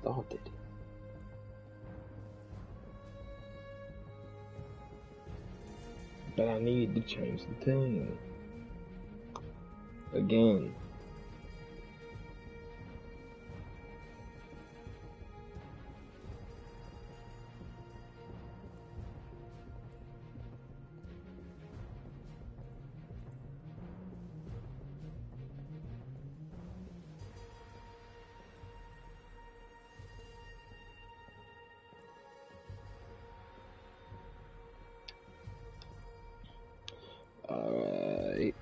thought they did. But I need to change the thing. Again. Alright.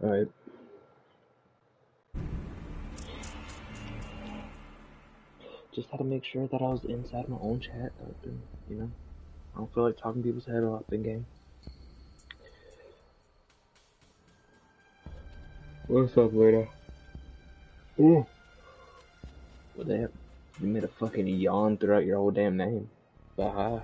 Alright. Just had to make sure that I was inside my own chat open, you know? I don't feel like talking people's head off in game. What's up, later? Ooh. What the heck? You made a fucking yawn throughout your whole damn name. But hi.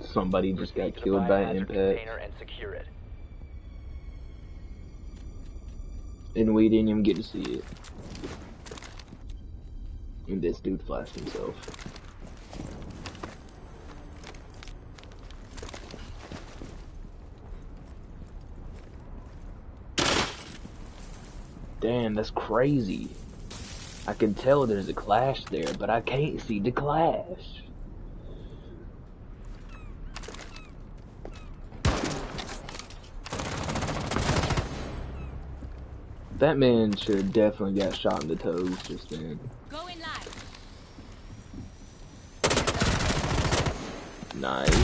Somebody just got killed by an impact. And we didn't even get to see it. And this dude flashed himself. Damn, that's crazy. I can tell there's a clash there, but I can't see the clash. That man should have definitely got shot in the toes just then. Going live. Nice.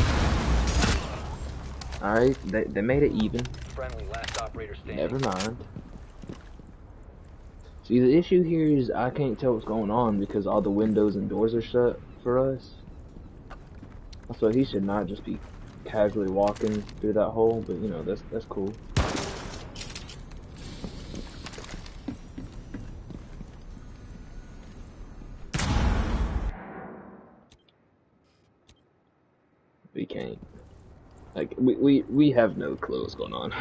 Alright, they made it even. Friendly, last operator standing. Never mind. See, the issue here is I can't tell what's going on because all the windows and doors are shut for us. So he should not just be casually walking through that hole, but you know, that's cool. We can't. Like, we have no clue what's going on.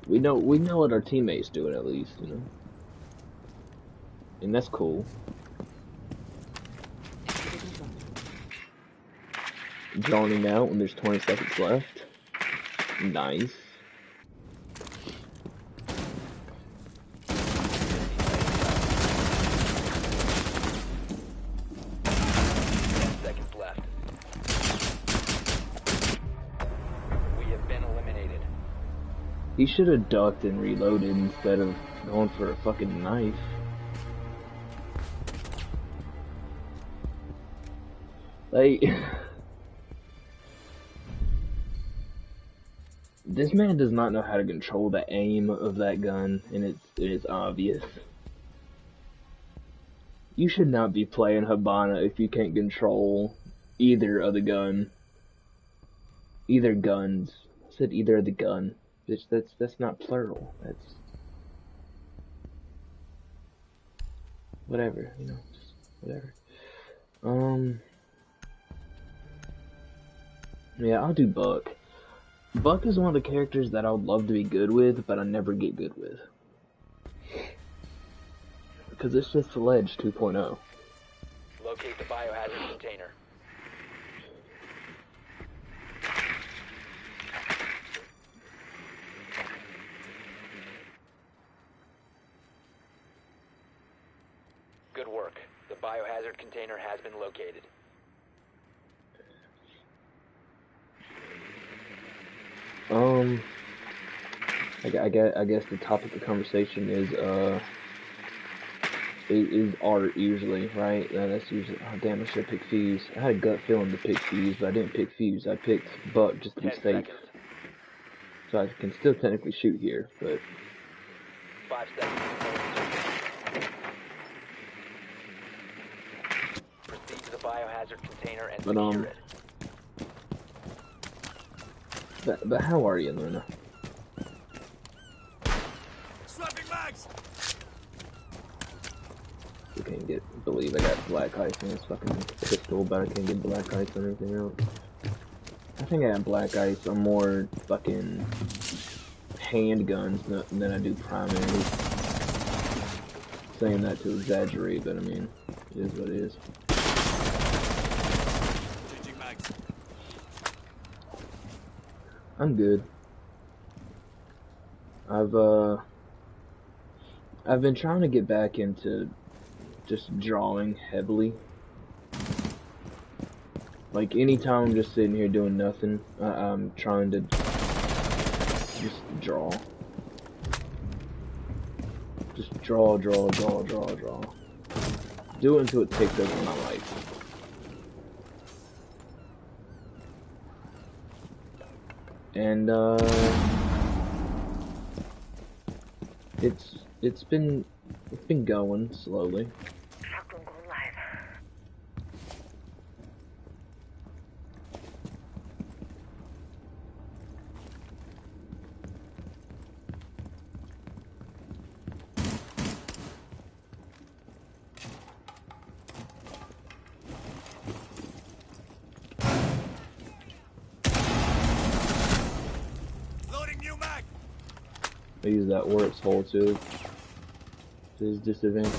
We know what our teammates doing at least, you know. And that's cool. Droning out when there's 20 seconds left. Nice. He should have ducked and reloaded instead of going for a fucking knife. Like, this man does not know how to control the aim of that gun, and it's obvious. You should not be playing Hibana if you can't control either of the gun. Either guns. I said either of the gun. That's not plural. That's whatever, you know, just whatever. Yeah, I'll do Buck. Buck is one of the characters that I would love to be good with, but I never get good with. Because it's just Sledge 2.0. Locate the biohazard container. Good work. The biohazard container has been located. I guess the topic of conversation is art usually, right? That's usually. Oh damn! I should pick Fuse. I had a gut feeling to pick Fuse, but I didn't pick Fuse. I picked Buck just to be 10 safe, seconds. so I can still technically shoot here. But 5 seconds. Proceed to the biohazard container and But, secure it. but how are you, Luna? Swapping mags. You can't believe I got black ice on this fucking pistol, but I can't get black ice on anything else. I think I have black ice on more fucking handguns than I do primaries. Saying that to exaggerate, but I mean, it is what it is. Changing mags. I'm good. I've been trying to get back into just drawing heavily. Like anytime I'm just sitting here doing nothing, I'm trying to just draw. Just draw. Do it until it takes over my life. And it's been going slowly. Shotgun going live. Loading new mag. I use that warp's hole too. To his disadvantage.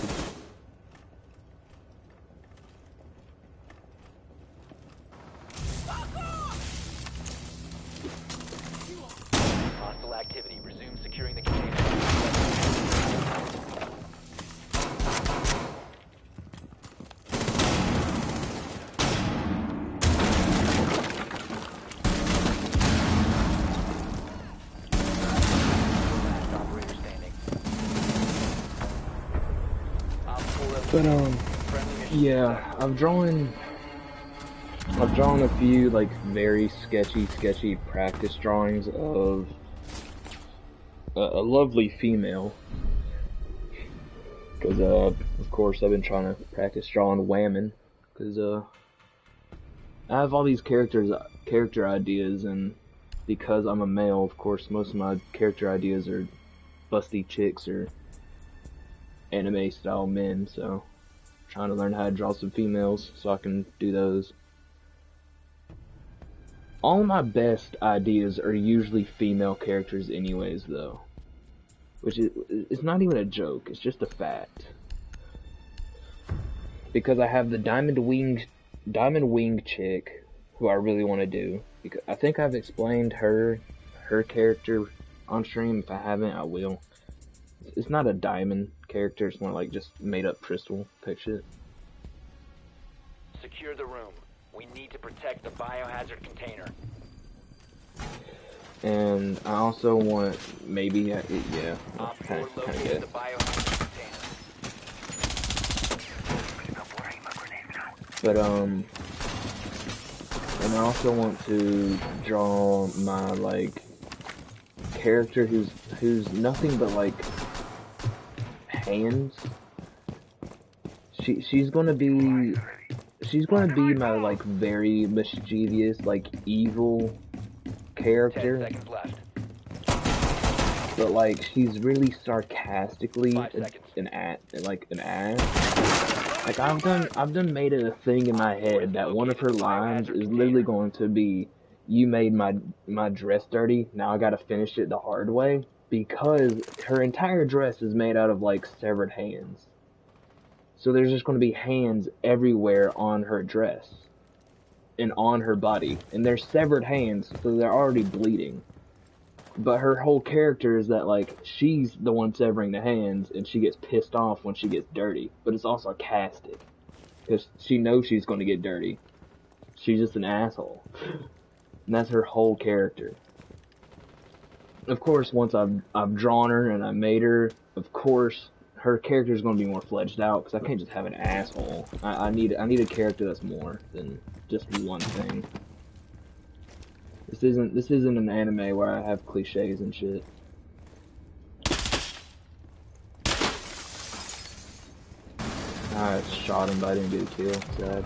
Hostile activity. Resume securing the container. Last operator standing. Op 4 But friendly mission yeah, I've drawn a few like very sketchy practice drawings of a lovely female. Because of course I've been trying to practice drawing women. Because I have all these character ideas, and because I'm a male, of course most of my character ideas are busty chicks or anime style men. So trying to learn how to draw some females so I can do those. All my best ideas are usually female characters anyways though. Which is, it's not even a joke, it's just a fact. Because I have the diamond wing chick who I really want to do. Because I think I've explained her character on stream. If I haven't, I will. It's not a diamond character, it's more like just made up crystal type shit. Secure the room. We need to protect the biohazard container. And I also want maybe yeah, Op 4 kind of located good. the biohazard container. But and I also want to draw my like character who's nothing but like hands. She's gonna be my like very mischievous like evil 10 character, seconds left. but like she's really sarcastically 5 seconds. an ass. Like I've done made it a thing in my head that one of her lines is literally going to be, "You made my dress dirty. Now I gotta finish it the hard way," because her entire dress is made out of like severed hands. So there's just going to be hands everywhere on her dress and on her body, and they're severed hands, so they're already bleeding. But her whole character is that like she's the one severing the hands, and she gets pissed off when she gets dirty. But it's all sarcastic because she knows she's going to get dirty. She's just an asshole, and that's her whole character. Of course, once I've drawn her and I made her, of course, her character is going to be more fledged out because I can't just have an asshole. I need a character that's more than just one thing. This isn't an anime where I have cliches and shit. I shot him, but I didn't get a kill. Sad.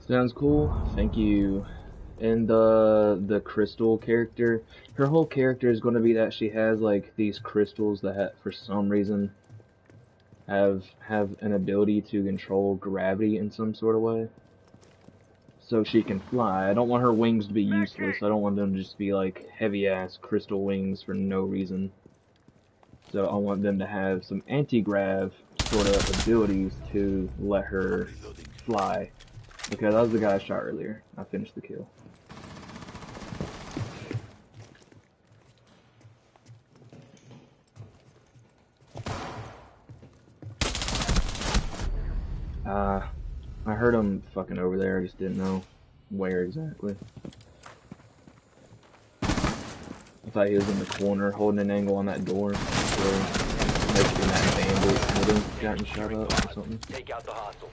Sounds cool. Thank you. And the crystal character, her whole character is going to be that she has like these crystals that for some reason have an ability to control gravity in some sort of way. So she can fly. I don't want her wings to be useless. I don't want them to just be like heavy ass crystal wings for no reason. So I want them to have some anti-grav sort of abilities to let her fly. Okay, that was the guy I shot earlier. I finished the kill. I heard him fucking over there, I just didn't know where exactly. I thought he was in the corner holding an angle on that door. So maybe that bandit would have gotten shot up or something. Take out the hostiles.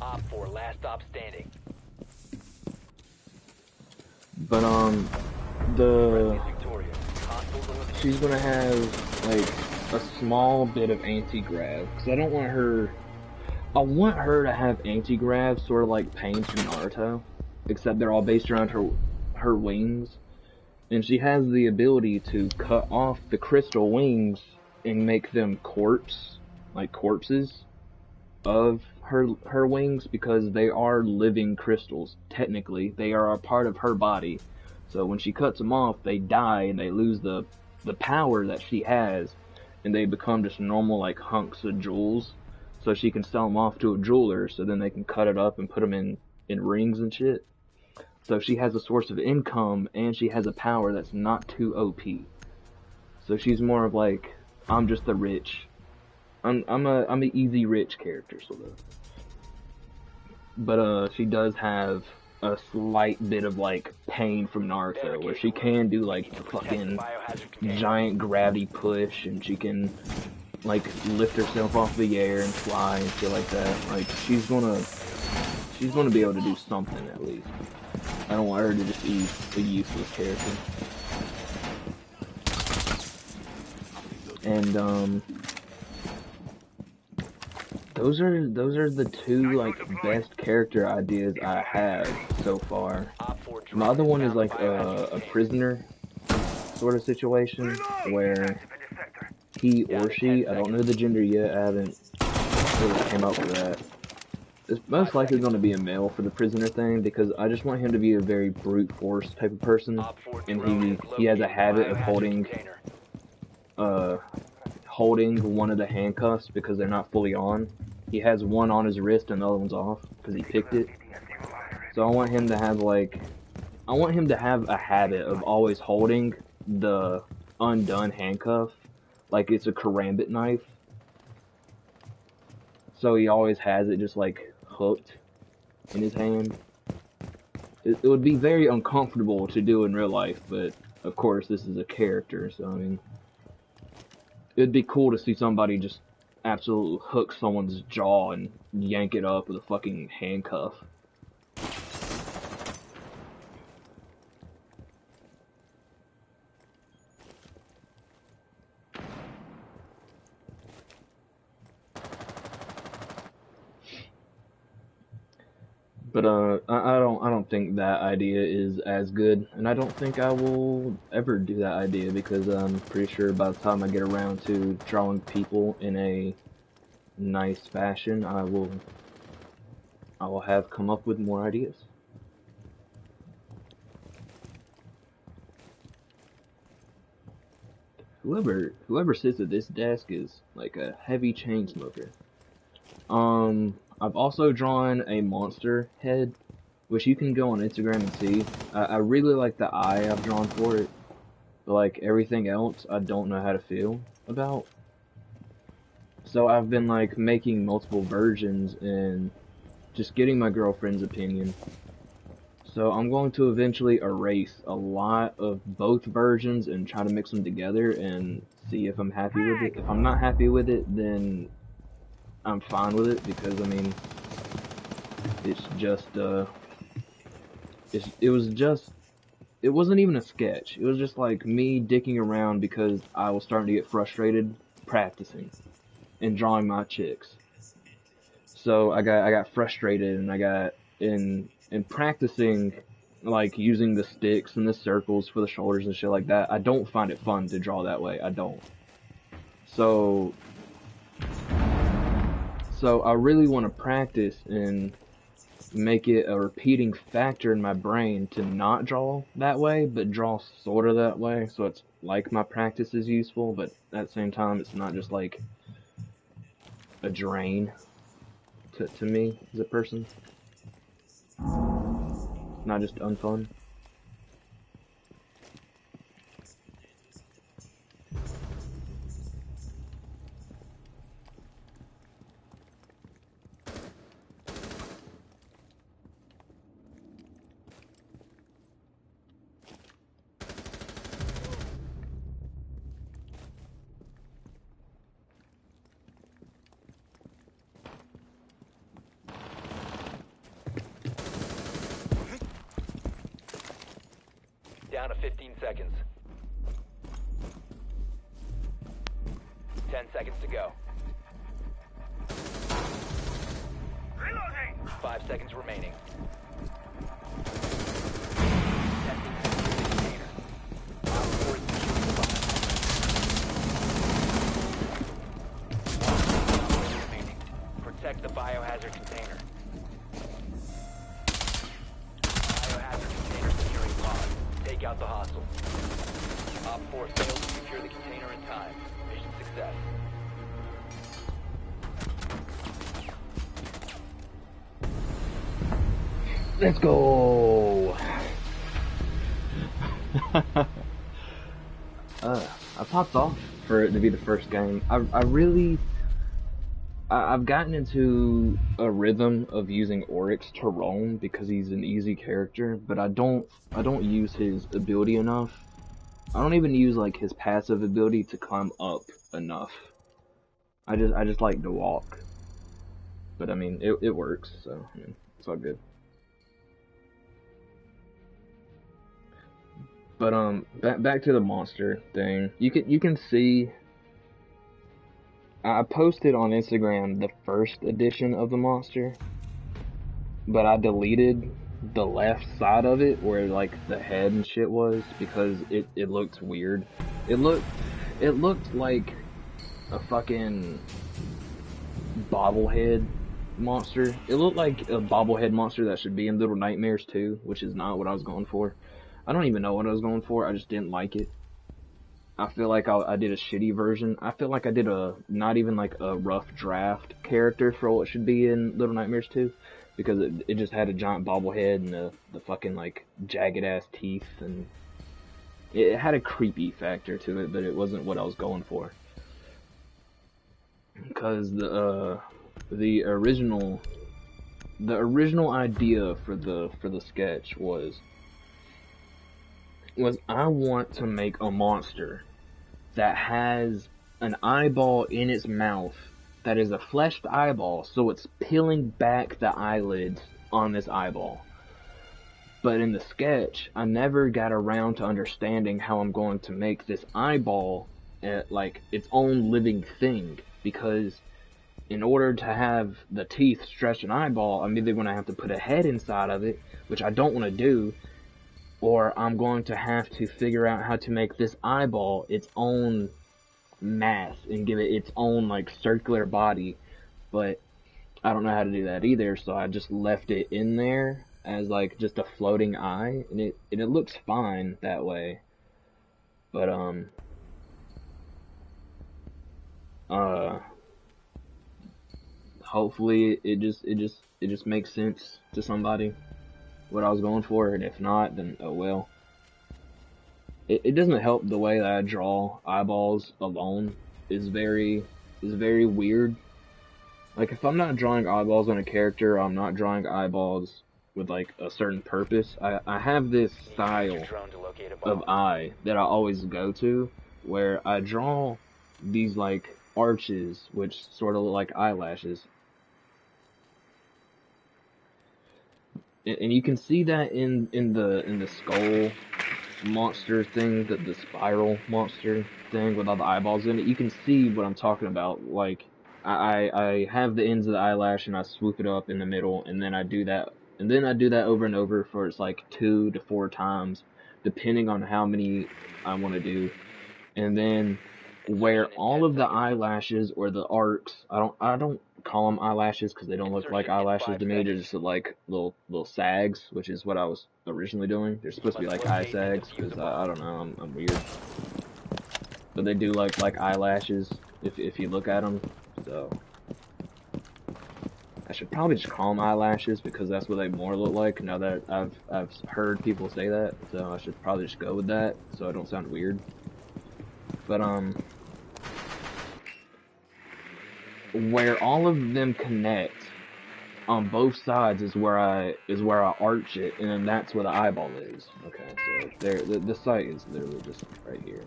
Op 4, last stop standing. But she's gonna have like a small bit of anti-grav because I don't want her. I want her to have anti-grav, sort of like Pain from Naruto, except they're all based around her wings, and she has the ability to cut off the crystal wings and make them corpses of her wings because they are living crystals. Technically, they are a part of her body. So when she cuts them off, they die and they lose the power that she has, and they become just normal like hunks of jewels. So she can sell them off to a jeweler, so then they can cut it up and put them in rings and shit. So she has a source of income, and she has a power that's not too OP. So she's more of like, I'm just the rich. I'm an easy rich character, sort of. But she does have a slight bit of like Pain from Naruto, where she can do like the fucking giant gravity push, and she can like lift herself off the air and fly and shit like that. Like she's gonna be able to do something at least. I don't want her to just be a useless character. And those are the two like best character ideas I have so far. My other one is like a prisoner sort of situation where he or she, I don't know the gender yet, I haven't really came up with that. It's most likely going to be a male for the prisoner thing because I just want him to be a very brute force type of person, and he has a habit of holding one of the handcuffs because they're not fully on. He has one on his wrist and the other one's off because he picked it. So I want him to have a habit of always holding the undone handcuff like it's a karambit knife. So he always has it just like hooked in his hand. It would be very uncomfortable to do in real life, but of course this is a character, so I mean, it'd be cool to see somebody just absolutely hook someone's jaw and yank it up with a fucking handcuff. But I don't think that idea is as good, and I don't think I will ever do that idea because I'm pretty sure by the time I get around to drawing people in a nice fashion, I will have come up with more ideas. whoever sits at this desk is like a heavy chain smoker. I've also drawn a monster head, which you can go on Instagram and see. I really like the eye I've drawn for it, but like everything else, I don't know how to feel about. So I've been like making multiple versions and just getting my girlfriend's opinion. So I'm going to eventually erase a lot of both versions and try to mix them together and see if I'm happy with it. If I'm not happy with it, then I'm fine with it, because I mean, it's just it wasn't even a sketch. It was just like me dicking around because I was starting to get frustrated practicing and drawing my chicks. So I got frustrated, and I got in practicing, like using the sticks and the circles for the shoulders and shit like that. I don't find it fun to draw that way. I don't. So I really want to practice and make it a repeating factor in my brain to not draw that way, but draw sort of that way, so it's like my practice is useful, but at the same time it's not just like a drain to me as a person. Not just unfun. Down to 15 seconds. 10 seconds to go. Reloading! 5 seconds remaining. 10 Protect the biohazard container. Biohazard container securing pod. Take out the hostile. Op 4 failed to secure the container in time. Mission success. Let's go! I popped off for it to be the first game. I've gotten into a rhythm of using Oryx to roam because he's an easy character, but I don't use his ability enough. I don't even use like his passive ability to climb up enough. I just like to walk. But I mean, it works, so I mean, it's all good. But back to the monster thing. You can see I posted on Instagram the first edition of the monster, but I deleted the left side of it where like the head and shit was, because it looked weird. It looked like a fucking bobblehead monster. It looked like a bobblehead monster that should be in Little Nightmares 2, which is not what I was going for. I don't even know what I was going for, I just didn't like it. I feel like I did a shitty version. I feel like I did not even like a rough draft character for what should be in Little Nightmares 2, because it just had a giant bobblehead and the fucking like jagged ass teeth, and it had a creepy factor to it, but it wasn't what I was going for. Because the original idea for the sketch was I want to make a monster that has an eyeball in its mouth that is a fleshed eyeball, so it's peeling back the eyelids on this eyeball. But in the sketch, I never got around to understanding how I'm going to make this eyeball like its own living thing, because in order to have the teeth stretch an eyeball, I'm either going to have to put a head inside of it, which I don't want to do, or I'm going to have to figure out how to make this eyeball its own mass and give it its own like circular body. But I don't know how to do that either, so I just left it in there as like just a floating eye, and it looks fine that way. But hopefully it just makes sense to somebody what I was going for, and if not, then oh well. It doesn't help the way that I draw eyeballs alone is very weird. Like if I'm not drawing eyeballs on a character, I'm not drawing eyeballs with like a certain purpose. I have this style of eye that I always go to where I draw these like arches which sort of look like eyelashes. And you can see that in the skull monster thing, the spiral monster thing with all the eyeballs in it. You can see what I'm talking about. Like I have the ends of the eyelash and I swoop it up in the middle, and then I do that, over and over for it's like 2 to 4 times, depending on how many I want to do. And then where all of the eyelashes or the arcs, I don't call them eyelashes because they don't look like eyelashes to me. They're just like little sags, which is what I was originally doing. They're supposed to be like eye sags because I don't know, I'm weird. But they do like eyelashes if you look at them. So I should probably just call them eyelashes because that's what they more look like. Now that I've heard people say that, so I should probably just go with that so I don't sound weird. But where all of them connect on both sides is where I arch it, and then that's where the eyeball is. Okay, so there the site is literally just right here.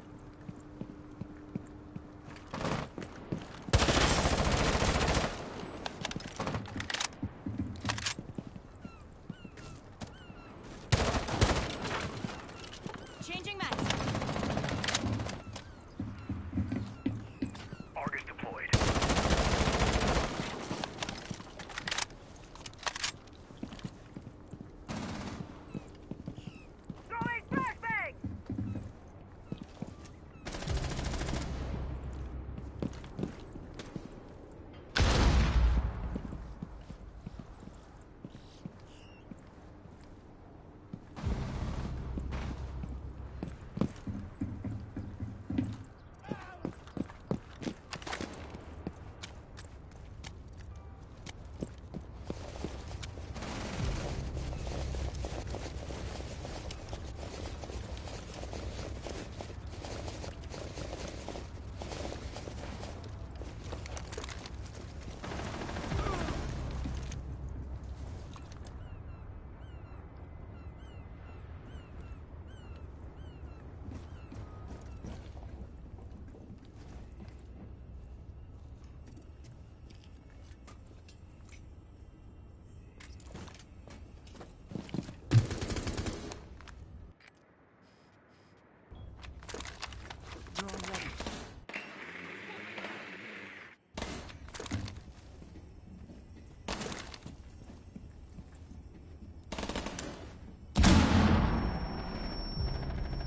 Changing max. Argus deployed. Throwing flashbang!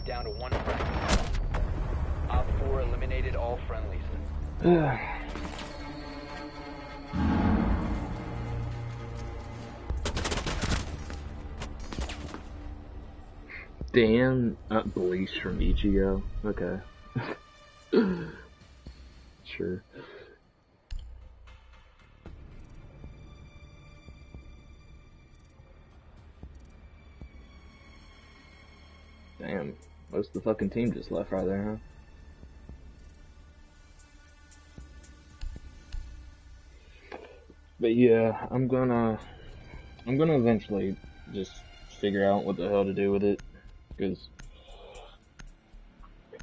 Down to 1 friendly. Op 4 eliminated all friendlies. Damn, Bleach from Ichigo. Okay. Sure. Damn, most of the fucking team just left right there, huh? But yeah, I'm gonna eventually just figure out what the hell to do with it, because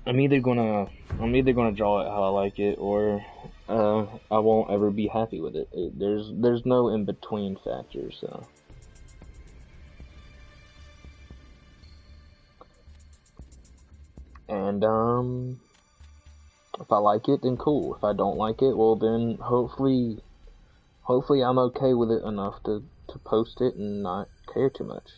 I'm either gonna draw it how I like it, or I won't ever be happy with it. There's no in between factor, so. And if I like it, then cool. If I don't like it, well then hopefully I'm okay with it enough to post it and not care too much.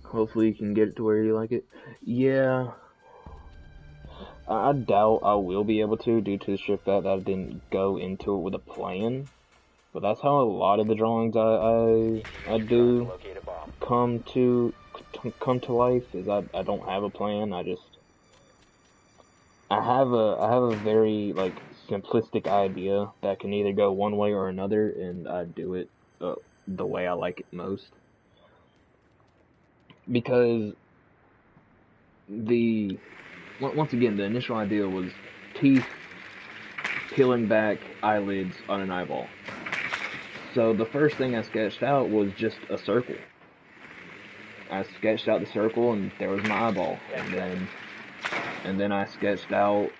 Hopefully you can get it to where you like it. Yeah. I doubt I will be able to, due to the shift that I didn't go into it with a plan. But that's how a lot of the drawings I do Locate a bomb. come to life. Is I don't have a plan. I have a very like simplistic idea that can either go one way or another, and I do it the way I like it most. Because once again, the initial idea was teeth peeling back eyelids on an eyeball. So the first thing I sketched out was just a circle. I sketched out the circle, and there was my eyeball, and then I sketched out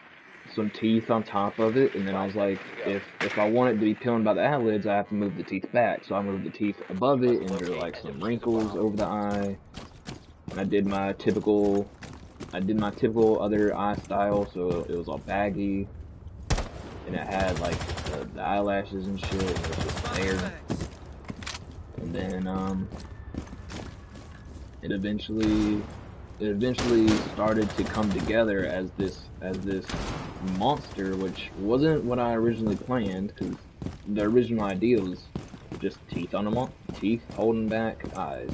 some teeth on top of it, and then I was like, if I want it to be peeling by the eyelids, I have to move the teeth back. So I moved the teeth above it, and there were like some wrinkles over the eye. And I did my typical other eye style, so it was all baggy, and it had like the eyelashes and shit, and it was just there. And then it eventually started to come together as this monster, which wasn't what I originally planned, because the original idea was just teeth holding back eyes,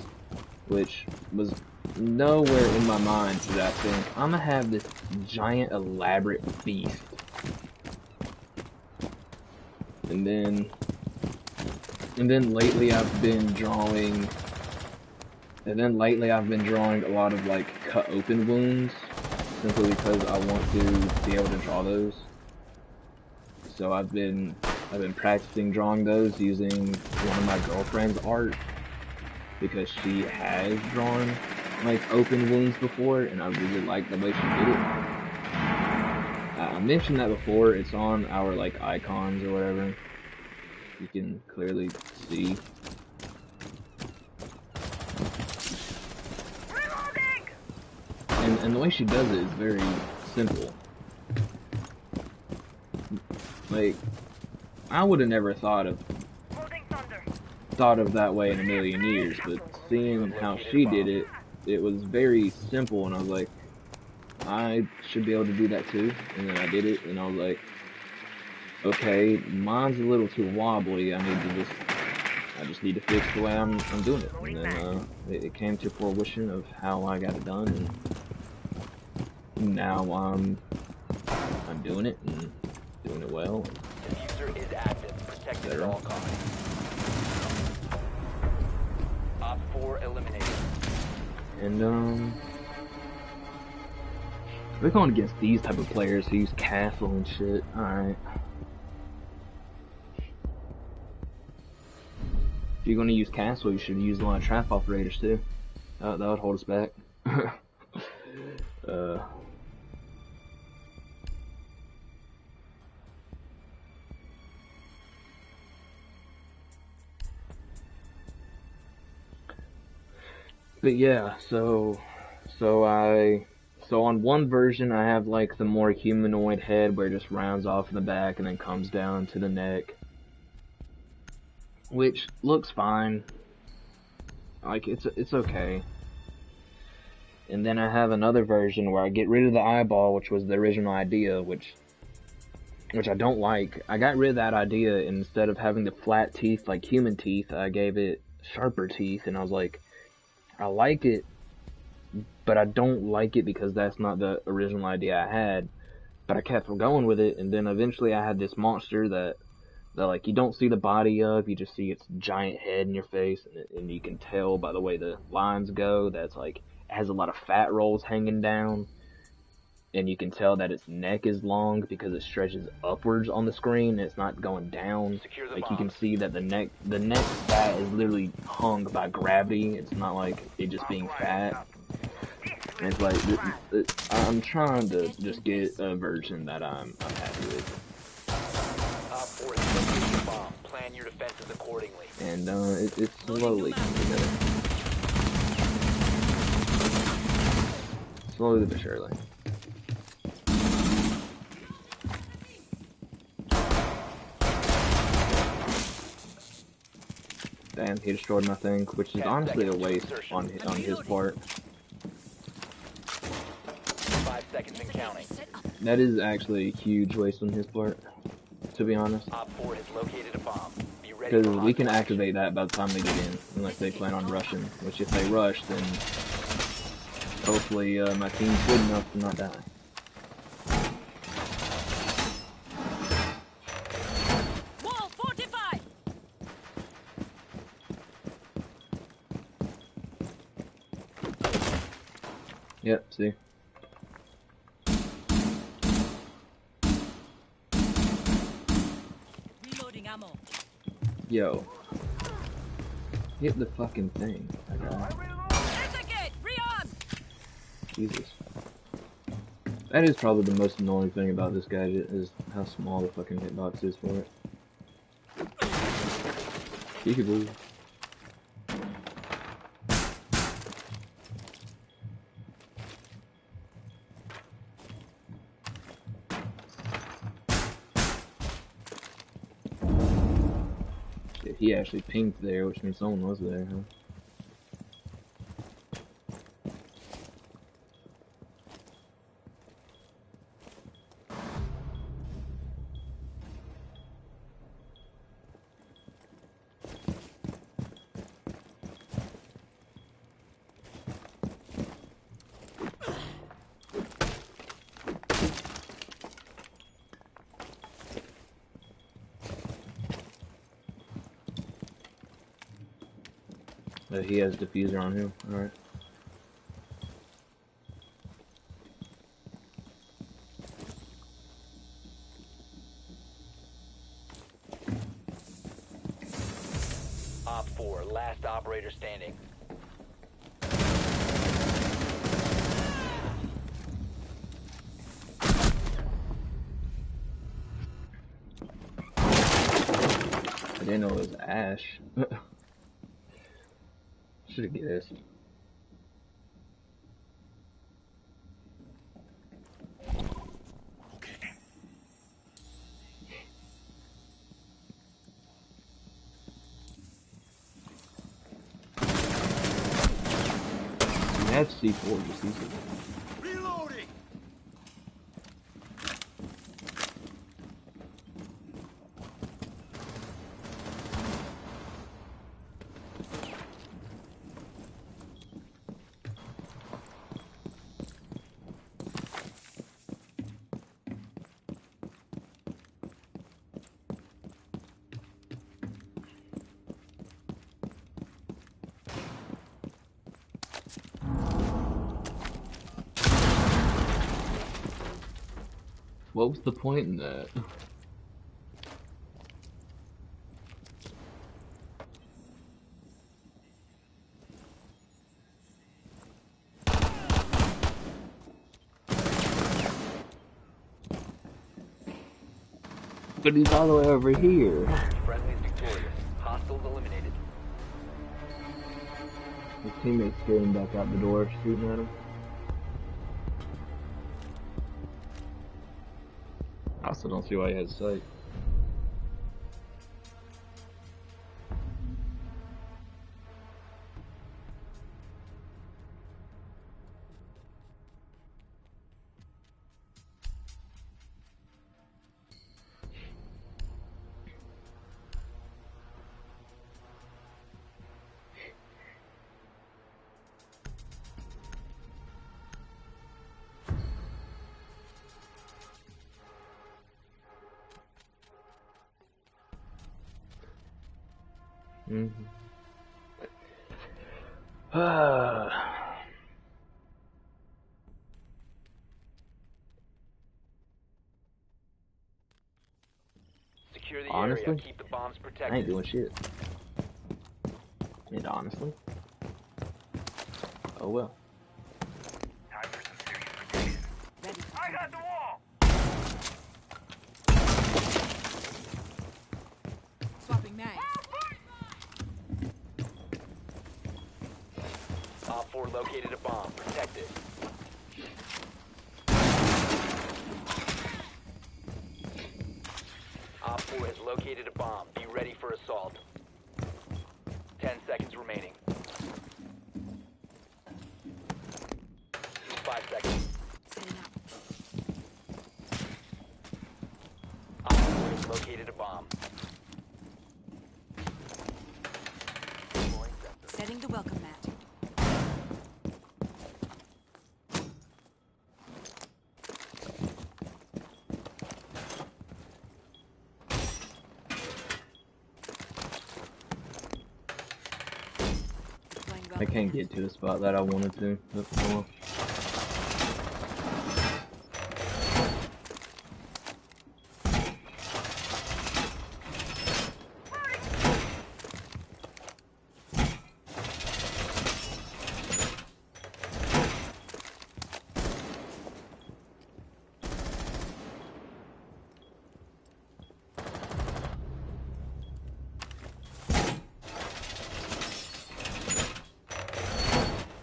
which was nowhere in my mind did I think I'm gonna have this giant elaborate beast. And then lately I've been drawing a lot of like cut open wounds, simply because I want to be able to draw those. So I've been practicing drawing those using one of my girlfriend's art, because she has drawn like open wounds before, and I really like the way she did it. I mentioned that before. It's on our like icons or whatever. You can clearly see. And the way she does it is very simple. Like, I would have never thought of that way in a million years, but seeing how she did it, it was very simple, and I was like, I should be able to do that too. And then I did it, and I was like, okay, mine's a little too wobbly. I just need to fix the way I'm doing it. And then it came to fruition of how I got it done, and now I'm doing it and doing it well. Diffuser is active. Protected at all costs. Op 4 eliminated. And we're going against these type of players who use Castle and shit. Alright. If you're gonna use Castle, you should use a lot of trap operators too. That would hold us back. But yeah, so on one version I have like the more humanoid head where it just rounds off in the back and then comes down to the neck, which looks fine. Like it's okay. And then I have another version where I get rid of the eyeball, which was the original idea, which I don't like. I got rid of that idea, and instead of having the flat teeth like human teeth, I gave it sharper teeth, and I was like, I like it, but I don't like it because that's not the original idea I had. But I kept going with it, and then eventually I had this monster that like you don't see the body of, you just see its giant head in your face, and you can tell by the way the lines go that's like it has a lot of fat rolls hanging down, and you can tell that its neck is long because it stretches upwards on the screen and it's not going down. Like you can see that the neck fat is literally hung by gravity. It's not like it just being fat. And it's like I'm trying to just get a version that I'm happy with. Op 4 is locating the bomb. Plan your defenses accordingly. And it's slowly coming together. Slowly but surely. Damn, he destroyed my thing, which is honestly a waste on his part. 5 seconds and counting. That is actually a huge waste on his part, to be honest. Op 4 has located a bomb. Be ready. Because we can activate that by the time they get in, unless they plan on rushing. Which, if they rush, then hopefully my team's good enough to not die. Wall fortified. Yep, see? Reloading ammo. Yo. Hit the fucking thing. Okay. Desiccate. Rearm. Jesus. That is probably the most annoying thing about this gadget, is how small the fucking hitbox is for it. Peekaboo. Yeah, he actually pinged there, which means someone was there, huh? He has diffuser on him. Alright. Op 4, last operator standing. I didn't know it was Ash. Should've guessed. That's C4 just easy. Reloading! What was the point in that? But he's all the way over here. Friendly's victorious. Hostiles eliminated. His teammates scared him back out the door, shooting at him. I still don't see why he had sight. Mm-hmm. Secure the Honestly, area. Keep the bombs I ain't protected. doing shit. And honestly, oh well. Time for some serious protection. Ready. I got the wall! Swapping mags. Op 4 located a bomb. Protect it. Op 4 has located a bomb. Be ready for assault. 10 seconds remaining. 5 seconds. Setting up. Op 4 has located a bomb. welcome that. Deploying I welcome can't mat. get to the spot that I wanted to. But, well,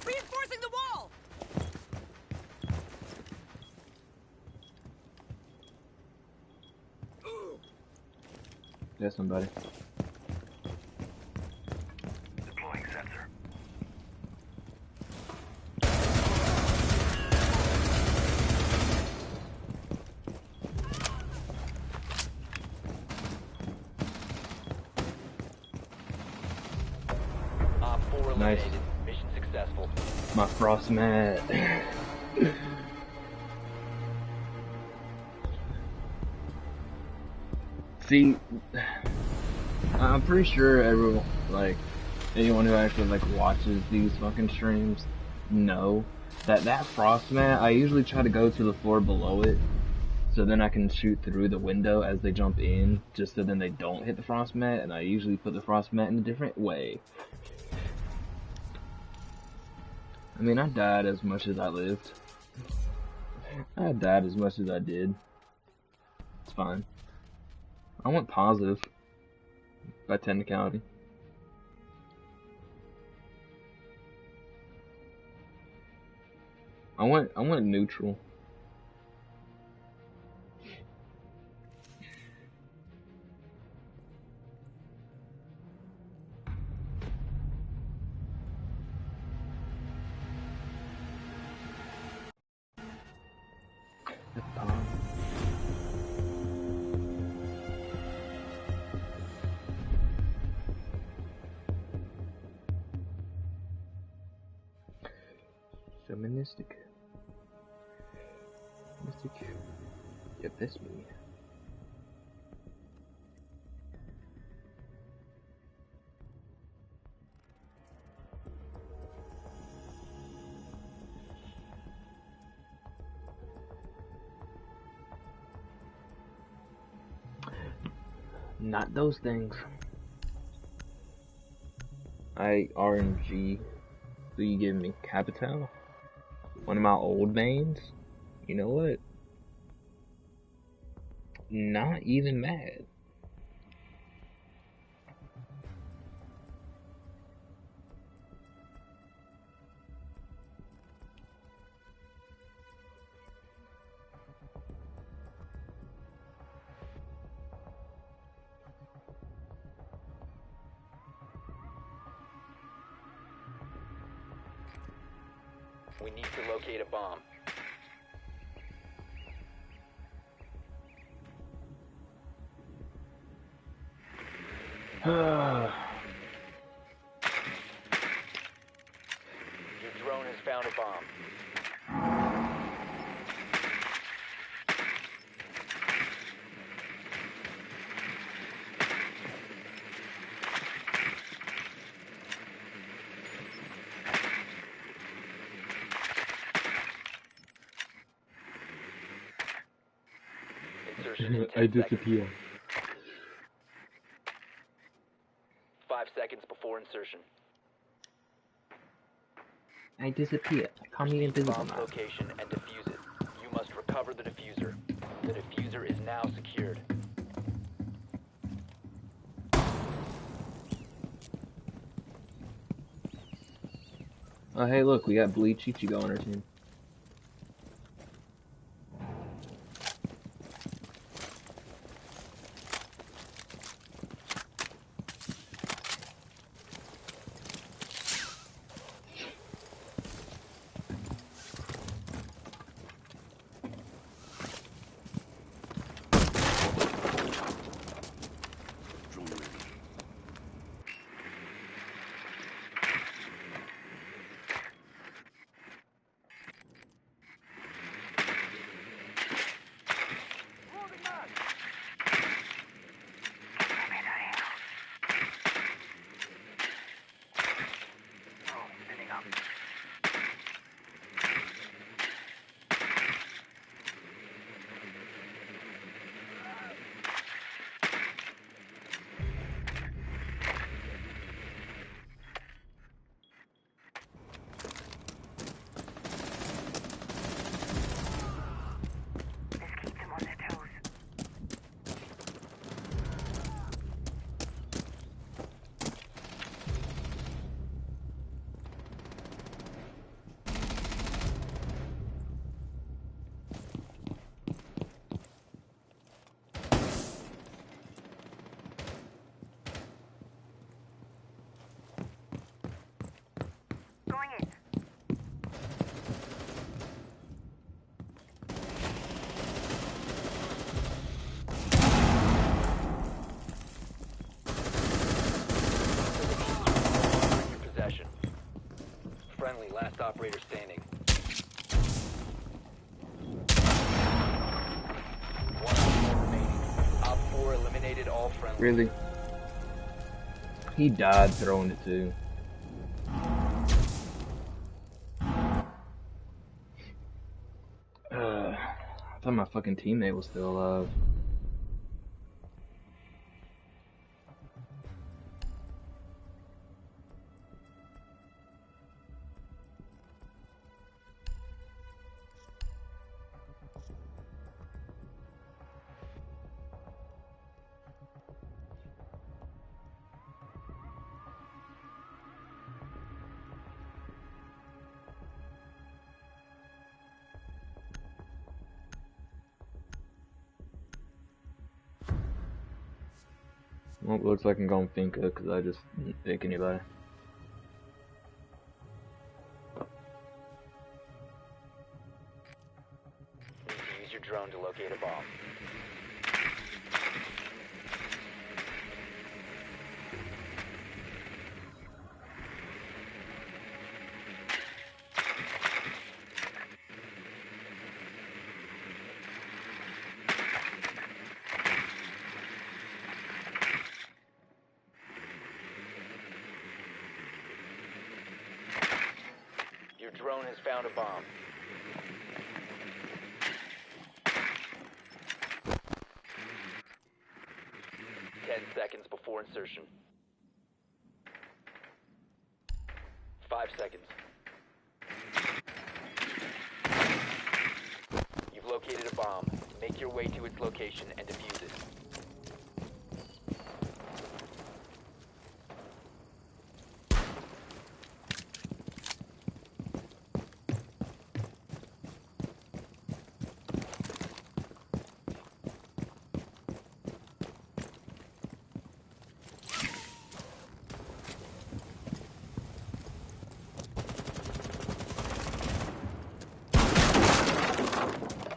Reinforcing the wall! there's somebody. Deploying sensor. Op 4 Nice. eliminated. Mission successful. My frost mat. See, I'm pretty sure everyone, like, anyone who actually, like, watches these fucking streams know that frost mat, I usually try to go to the floor below it, so then I can shoot through the window as they jump in, just so then they don't hit the frost mat, and I usually put the frost mat in a different way. I mean, I died as much as I lived. I died as much as I did. It's fine. I went positive by technicality. I went neutral. Feministic. Mystic. Yep, that's me. Not those things. RNG. So you give me Capital? One of my old mains? You know what? Not even mad. We need to locate a bomb. Your drone has found a bomb. Insertion in 10 I seconds. disappear. 5 seconds before insertion. I disappear. Call me Proceed to invisible bomb's now. location and defuse it. You must recover the diffuser. The diffuser is now secured. Oh, hey, look, we got Bleach Ichigo on our team. friendly, last operator standing. One Op 4 remaining. Op 4 eliminated all friendly. Really? He died throwing it too. I thought my fucking teammate was still alive. Well, it looks like I'm going Finka because I just didn't pick anybody. Use your drone to locate a bomb. Your drone has found a bomb. Seconds before insertion. 5 seconds. You've located a bomb. Make your way to its location and defuse it.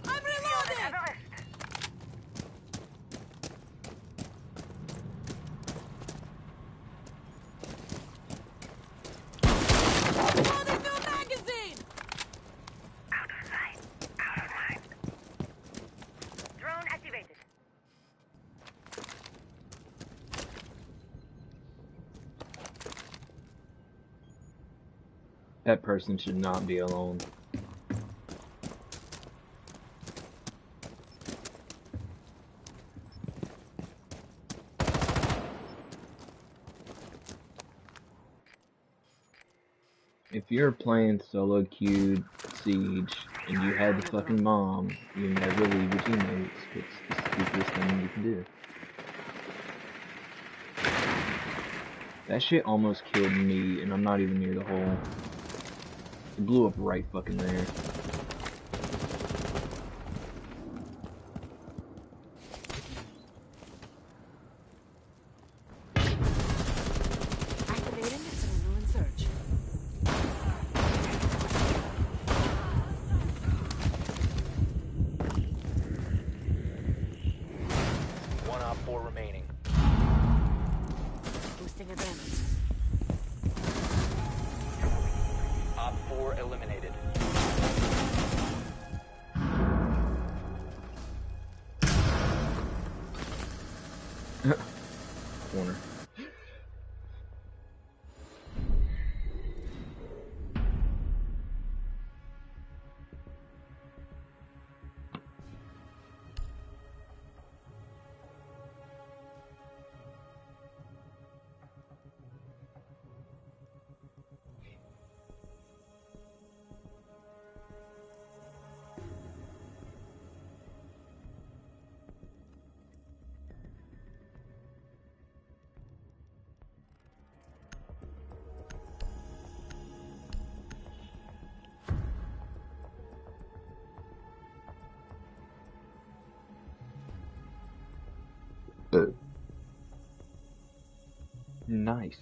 I'm reloading! Everest! Loading new magazine! Out of sight. Out of mind. Drone activated. That person should not be alone. If you're playing solo queued Siege and you had the fucking bomb, you never leave your teammates. It's the stupidest thing you can do. That shit almost killed me, and I'm not even near the hole. It blew up right fucking there. Activating adrenaline surge. One Op 4 remaining. Boosting adrenaline. Op 4 eliminated. Corner. Nice.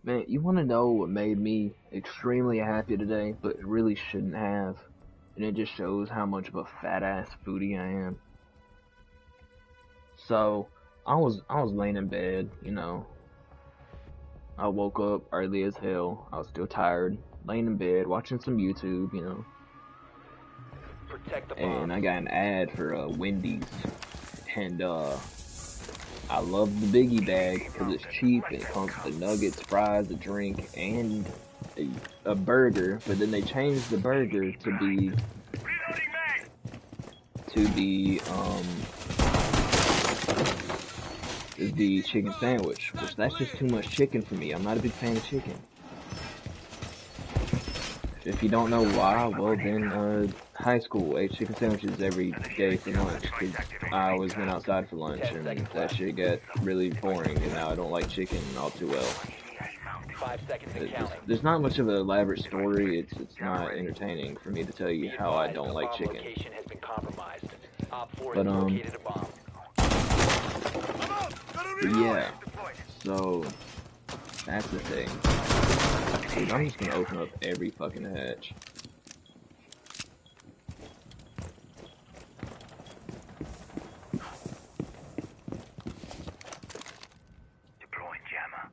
Man, you want to know what made me extremely happy today, but it really shouldn't have? And it just shows how much of a fat ass foodie I am. So I was laying in bed, you know. I woke up early as hell. I was still tired, laying in bed watching some YouTube, you know. Protect the And bomb. I got an ad for Wendy's, and I love the biggie bag because it's cheap and it comes with the nuggets, fries, a drink, and a burger. But then they changed the burger to be the chicken sandwich, which that's just too much chicken for me. I'm not a big fan of chicken. If you don't know why, well then, high school ate chicken sandwiches every day for lunch because I always went outside for lunch 10 and seconds that left. shit got really boring and now I don't like chicken all too well. 5 seconds and counting. There's not much of an elaborate story. It's not entertaining for me to tell you Be how I advised, don't a like bomb chicken. location has been compromised. Op 4 But has located a bomb. yeah. So that's the thing. Dude, I'm just gonna open up every fucking hatch. Deploying jammer.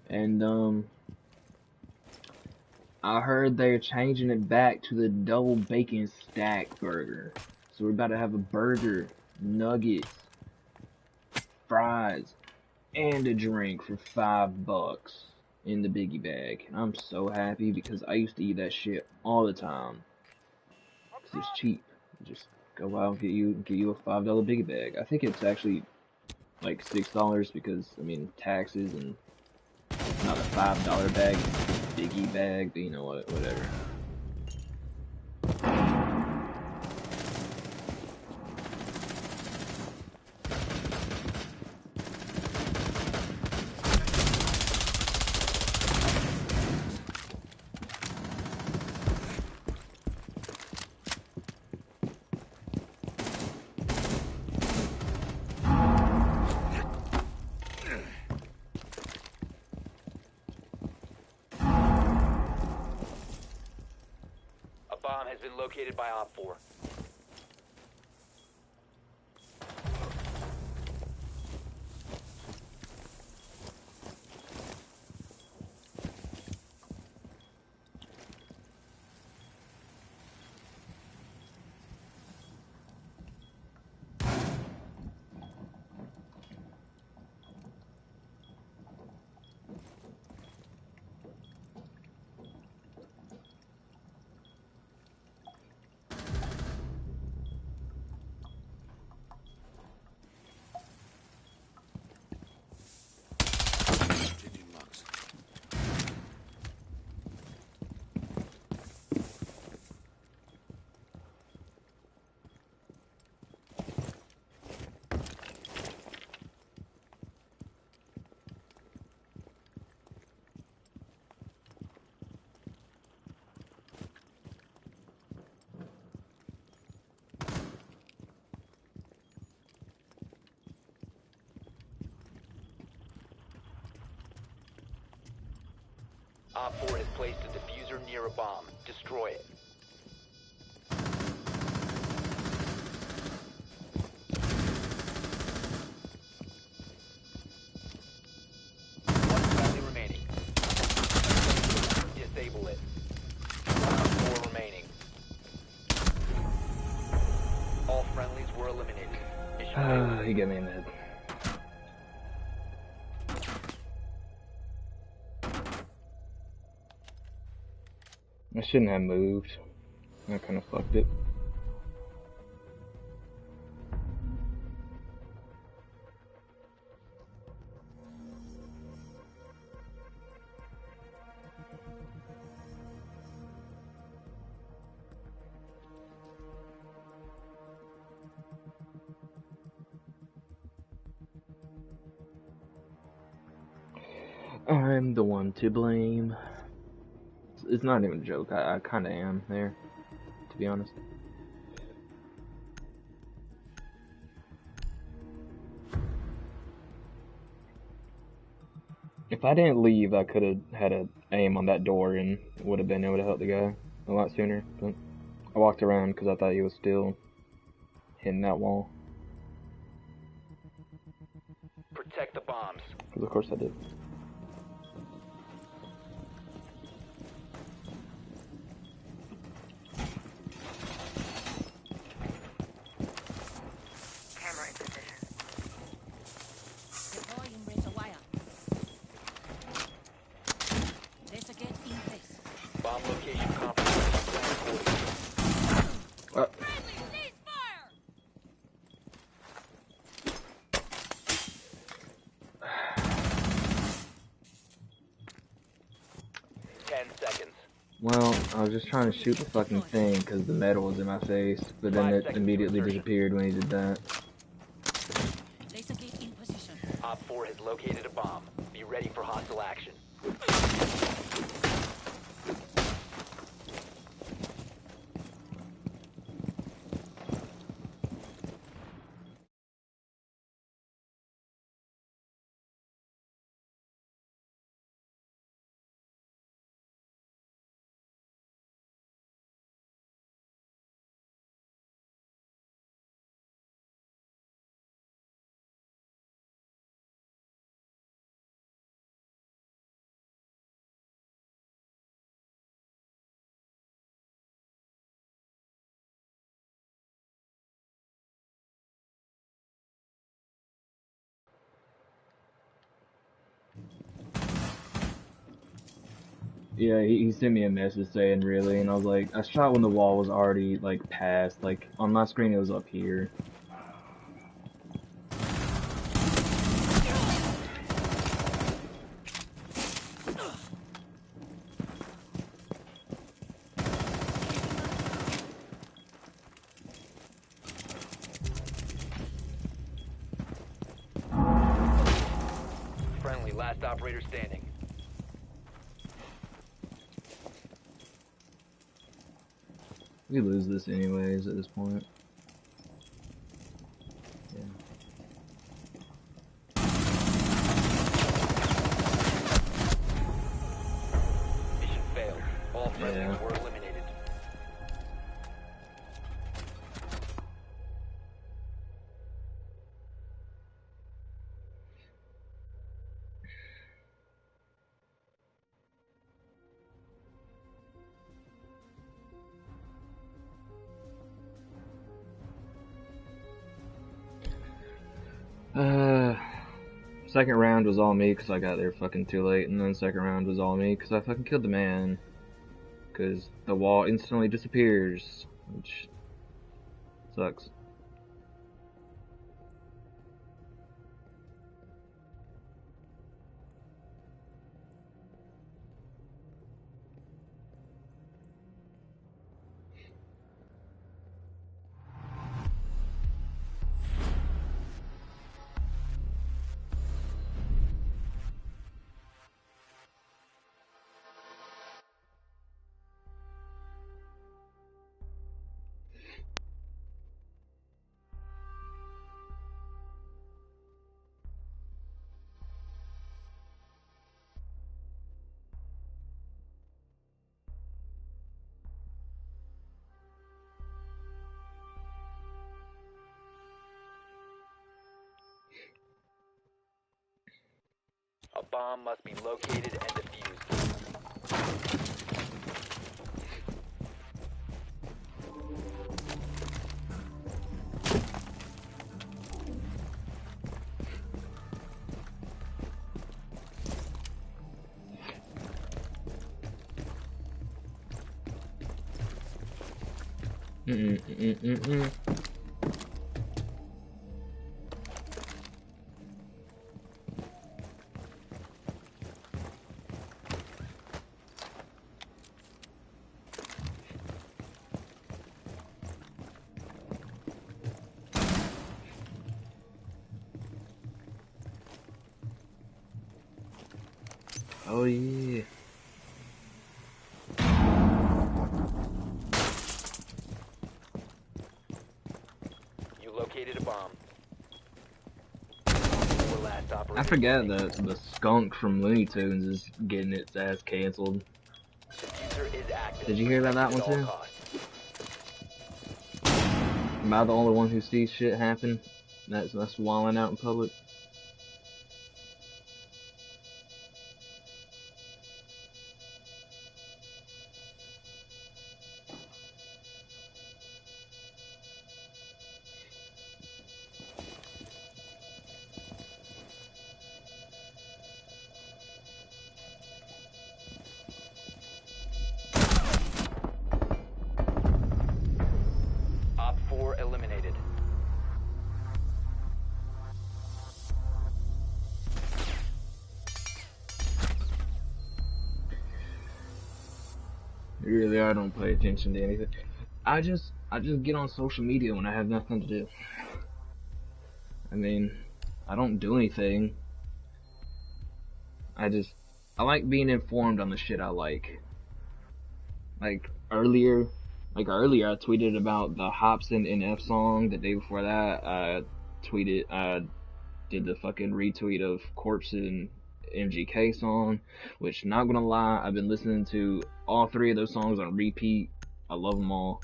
And I heard they're changing it back to the double bacon stack burger. So we're about to have a burger, nuggets, fries, and a drink for $5 in the biggie bag. And I'm so happy because I used to eat that shit all the time. Cause it's cheap. Just go out and get you a $5 biggie bag. I think it's actually like $6 because I mean taxes and it's not a $5 bag, it's a biggie bag, but you know what, whatever. A bomb has been located by Op 4. Op 4 has placed a diffuser near a bomb. Destroy it. One friendly remaining. Disable it. 4 remaining. All friendlies were eliminated. Mission failed. He got me in the head. I shouldn't have moved. I kind of fucked it. I'm the one to blame. It's not even a joke. I kind of am there, to be honest. If I didn't leave, I could have had a aim on that door and would have been able to help the guy a lot sooner. But I walked around because I thought he was still hitting that wall. Protect the bombs. Because of course I did. Camera in position. Deploying razor wire. Razor gate in place. Bomb location compromised. Friendly, cease fire! 10 seconds. Well, I was just trying to shoot the fucking thing because the metal was in my face, but then 5 it seconds to immediately insertion. disappeared when he did that. Razor gate in position. Op 4 has located a bomb. Be ready for hostile action. Yeah, he sent me a message saying really, and I was like, I shot when the wall was already like past, like on my screen it was up here. Friendly, last operator standing. We lose this anyways at this point. Yeah. Mission failed. All friendlies Yeah. were eliminated. Second round was all me because I got there fucking too late, and then second round was all me because I fucking killed the man. Because the wall instantly disappears, which sucks. A bomb must be located and defused. Oh yeah. You located a bomb. Four last I operators forget standing. that the skunk from Looney Tunes is getting its ass canceled. Diffuser is active. Did you hear about that Protected one at all too? costs. Am I the only one who sees shit happen? That's wilding out in public. Op 4 eliminated. Really, I don't pay attention to anything. I just get on social media when I have nothing to do. I mean, I don't do anything. I like being informed on the shit I like. Like earlier I tweeted about the Hobson NF song. The day before that, I did the fucking retweet of Corpse and MGK song, which, not gonna lie, I've been listening to all three of those songs on repeat. I love them all.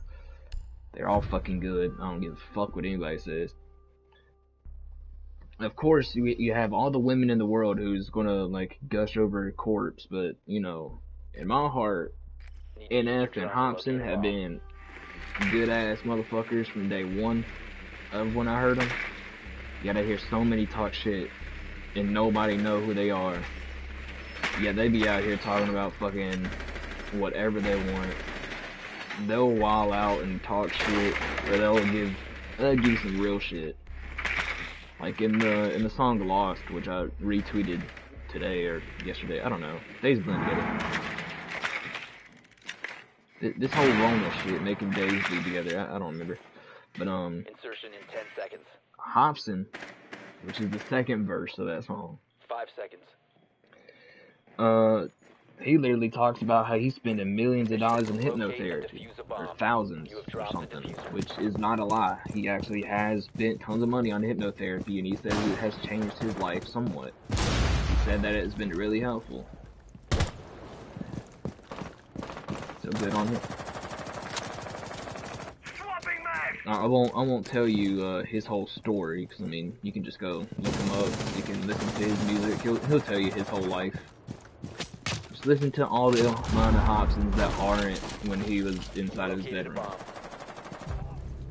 They're all fucking good. I don't give a fuck what anybody says. Of course, you have all the women in the world who's gonna, like, gush over Corpse, but, you know, in my heart, NF and Hobson have been good ass motherfuckers from day one of when I heard them. Yet I hear so many talk shit and nobody know who they are. Yeah, they be out here talking about fucking whatever they want. They'll wild out and talk shit, or they'll give some real shit. Like in the song Lost, which I retweeted today or yesterday, I don't know. Days blend together. This whole Roma shit, making days be together, I don't remember. But Insertion in 10 seconds. Hobson, which is the second verse of that song. 5 seconds. He literally talks about how he's spending millions of dollars in Locate and hypnotherapy, defuse a bomb. or thousands, You have or dropped the something, diffuser. which is not a lie. He actually has spent tons of money on hypnotherapy, and he says it has changed his life somewhat. He said that it has been really helpful. So good on him. Swapping mag! I won't tell you his whole story, because I mean, you can just go look him up. You can listen to his music. He'll tell you his whole life. Just listen to all the amount of Hobsons that aren't when he was inside of his Located a bedroom, bomb.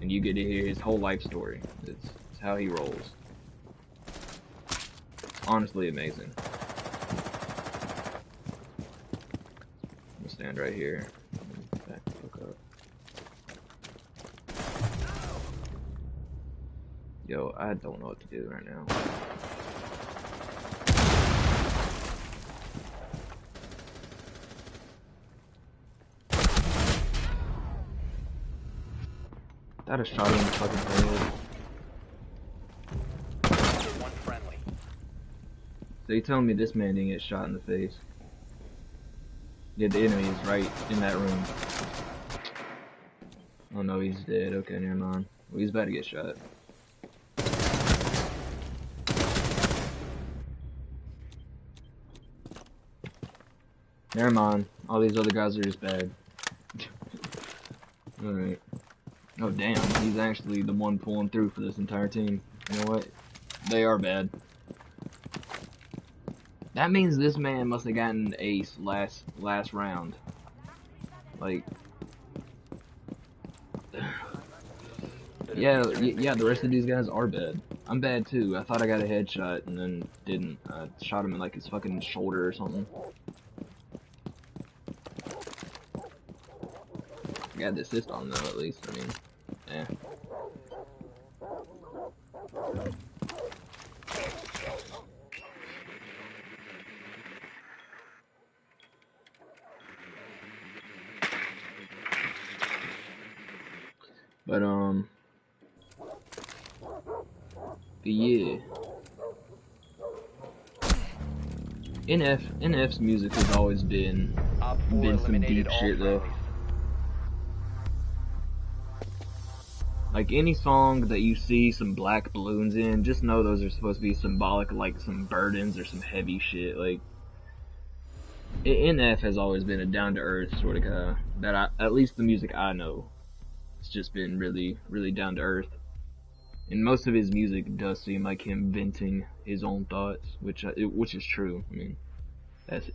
and you get to hear his whole life story. It's how he rolls. It's honestly amazing. I'm gonna stand right here. Back the fuck up. Yo, I don't know what to do right now. That a shot in the fucking head. One friendly. So you telling me this man didn't get shot in the face? Yeah, the enemy is right in that room. Oh no, he's dead. Okay, never mind. Well, he's about to get shot. Never mind. All these other guys are just bad. Alright. Oh damn, he's actually the one pulling through for this entire team. You know what? They are bad. That means this man must have gotten an ace last round. Like, yeah, the rest of these guys are bad. I'm bad too. I thought I got a headshot and then didn't. I shot him in like his fucking shoulder or something. Got the assist on though, at least. I mean, yeah. But yeah. NF's music has always been some deep shit though. Like any song that you see some black balloons in, just know those are supposed to be symbolic of like some burdens or some heavy shit. Like NF has always been a down to earth sort of guy that at least the music I know. It's just been really, really down to earth. And most of his music does seem like him venting his own thoughts, which is true. I mean,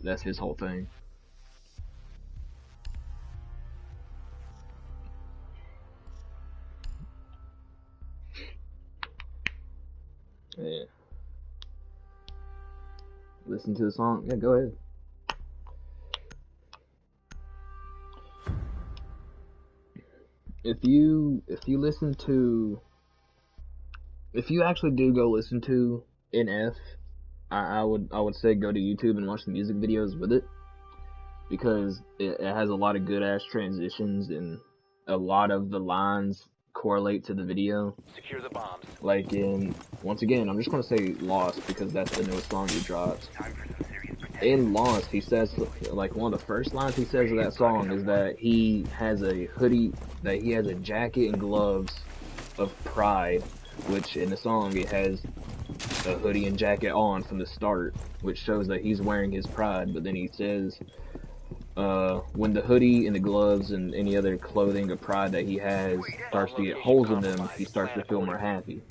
that's his whole thing. Yeah. Listen to the song. Yeah, go ahead. If you listen to, if you actually do go listen to NF, I would say go to YouTube and watch the music videos with it, because it has a lot of good ass transitions and a lot of the lines correlate to the video. Secure the bombs. Like in, once again, I'm just gonna say Lost because that's the newest song he drops. In Lost, he says, like, one of the first lines he says of that song is that he has a hoodie, that he has a jacket and gloves of pride, which in the song it has a hoodie and jacket on from the start, which shows that he's wearing his pride. But then he says, when the hoodie and the gloves and any other clothing of pride that he has starts to get holes in them, he starts to feel more happy.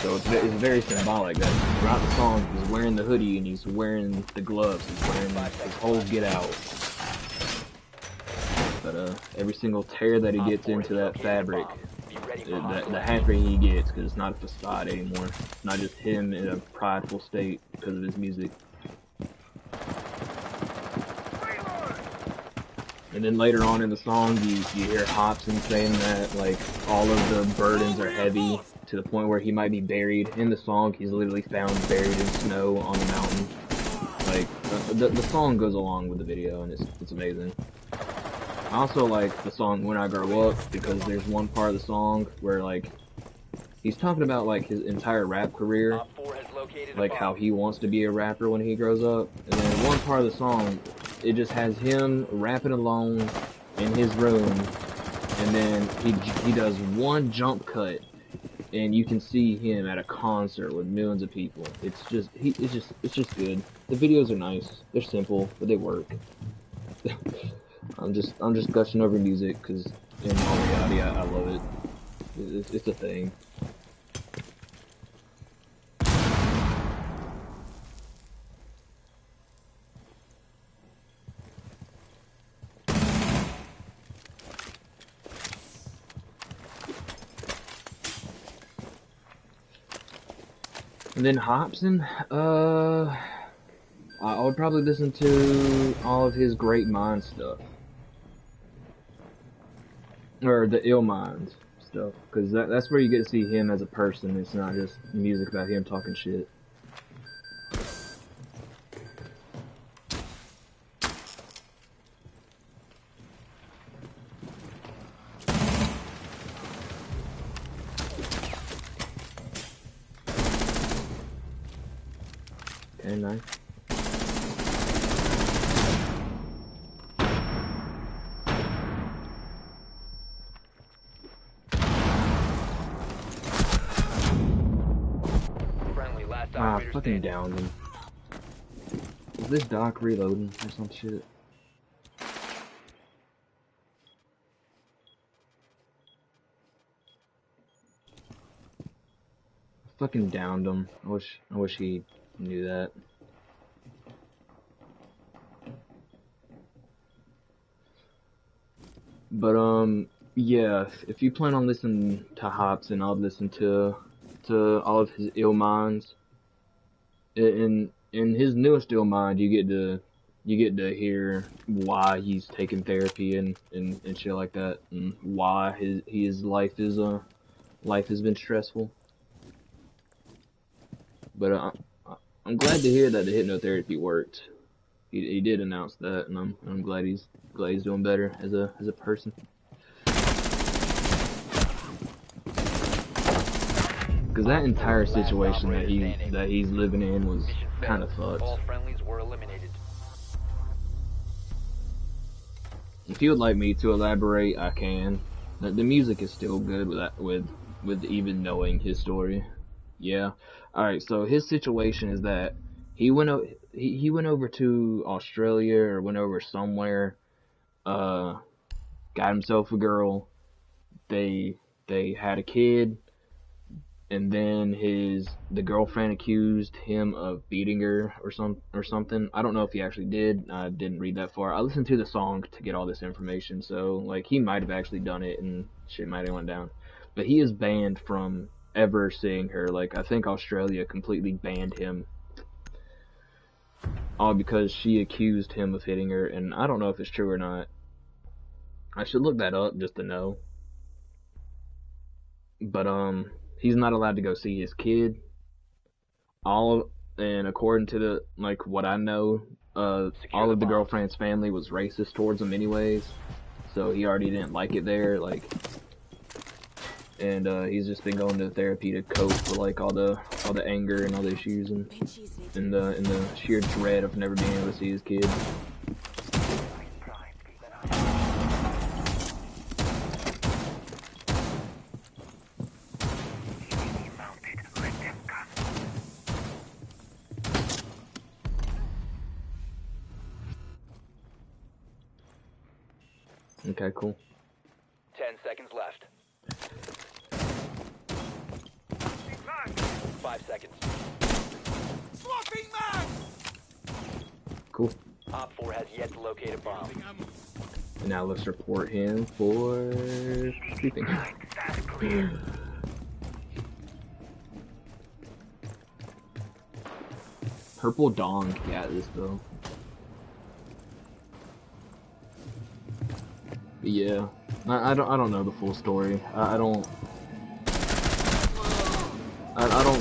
So it's very symbolic that throughout the song he's wearing the hoodie and he's wearing the gloves, he's wearing his whole get out. But every single tear that he gets into that fabric, the happier he gets, because it's not a facade anymore. It's not just him in a prideful state because of his music. And then later on in the song, you hear Hobson saying that, like, all of the burdens are heavy, to the point where he might be buried. In the song, he's literally found buried in snow on the mountain. Like, the song goes along with the video, and it's amazing. I also like the song When I Grow Up, because there's one part of the song where, like, he's talking about, like, his entire rap career, like how he wants to be a rapper when he grows up. And then one part of the song, it just has him rapping alone in his room, and then he does one jump cut, and you can see him at a concert with millions of people. It's just good. The videos are nice. They're simple, but they work. I'm just gushing over music because in all reality, I love it. It's a thing. And then Hobson, I would probably listen to all of his Great Mind stuff. Or the Ill Minds stuff, because that's where you get to see him as a person. It's not just music about him talking shit. Okay, nice. Ah, fucking downed him. Is this doc reloading or some shit? Fucking downed him. I wish he knew that. But yeah, if you plan on listening to Hobson, I'll listen to all of his Ill Minds. In his newest Ill Mind, you get to hear why he's taking therapy and shit like that, and why his life has been stressful. But I'm glad to hear that the hypnotherapy worked. He did announce that, and I'm glad he's doing better as a person. Because that entire situation that he's living in was kind of fucked. All friendlies were eliminated. If you would like me to elaborate, I can. The music is still good with even knowing his story. Yeah. All right. So his situation is that he went over to Australia, or went over somewhere, got himself a girl. They had a kid, and then the girlfriend accused him of beating her or something. I don't know if he actually did. I didn't read that far. I listened to the song to get all this information, so like he might have actually done it and shit might have went down. But he is banned from ever seeing her. Like I think Australia completely banned him. All because she accused him of hitting her, and I don't know if it's true or not. I should look that up just to know. But he's not allowed to go see his kid. And according to the what I know, all of the girlfriend's family was racist towards him anyways. So he already didn't like it there, and he's just been going to therapy to cope with all the anger and all the issues and the sheer dread of never being able to see his kid. Okay, cool. 10 seconds left. 5 seconds. Swapping mag! Cool. Op 4 has yet to locate a bomb. And now let's report him for sleeping. Purple Dawn, yeah, this though. But yeah, I don't know the full story. I don't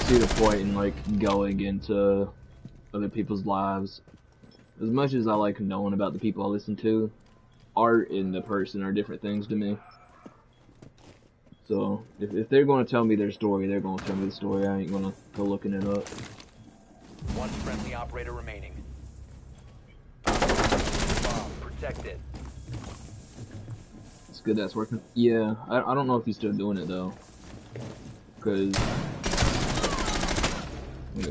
see the point in going into other people's lives. As much as I like knowing about the people I listen to, art and the person are different things to me. So if they're going to tell me their story, they're going to tell me the story. I ain't going to go looking it up. One friendly operator remaining. Bomb protected. It's good that's working. Yeah, I don't know if he's still doing it though, because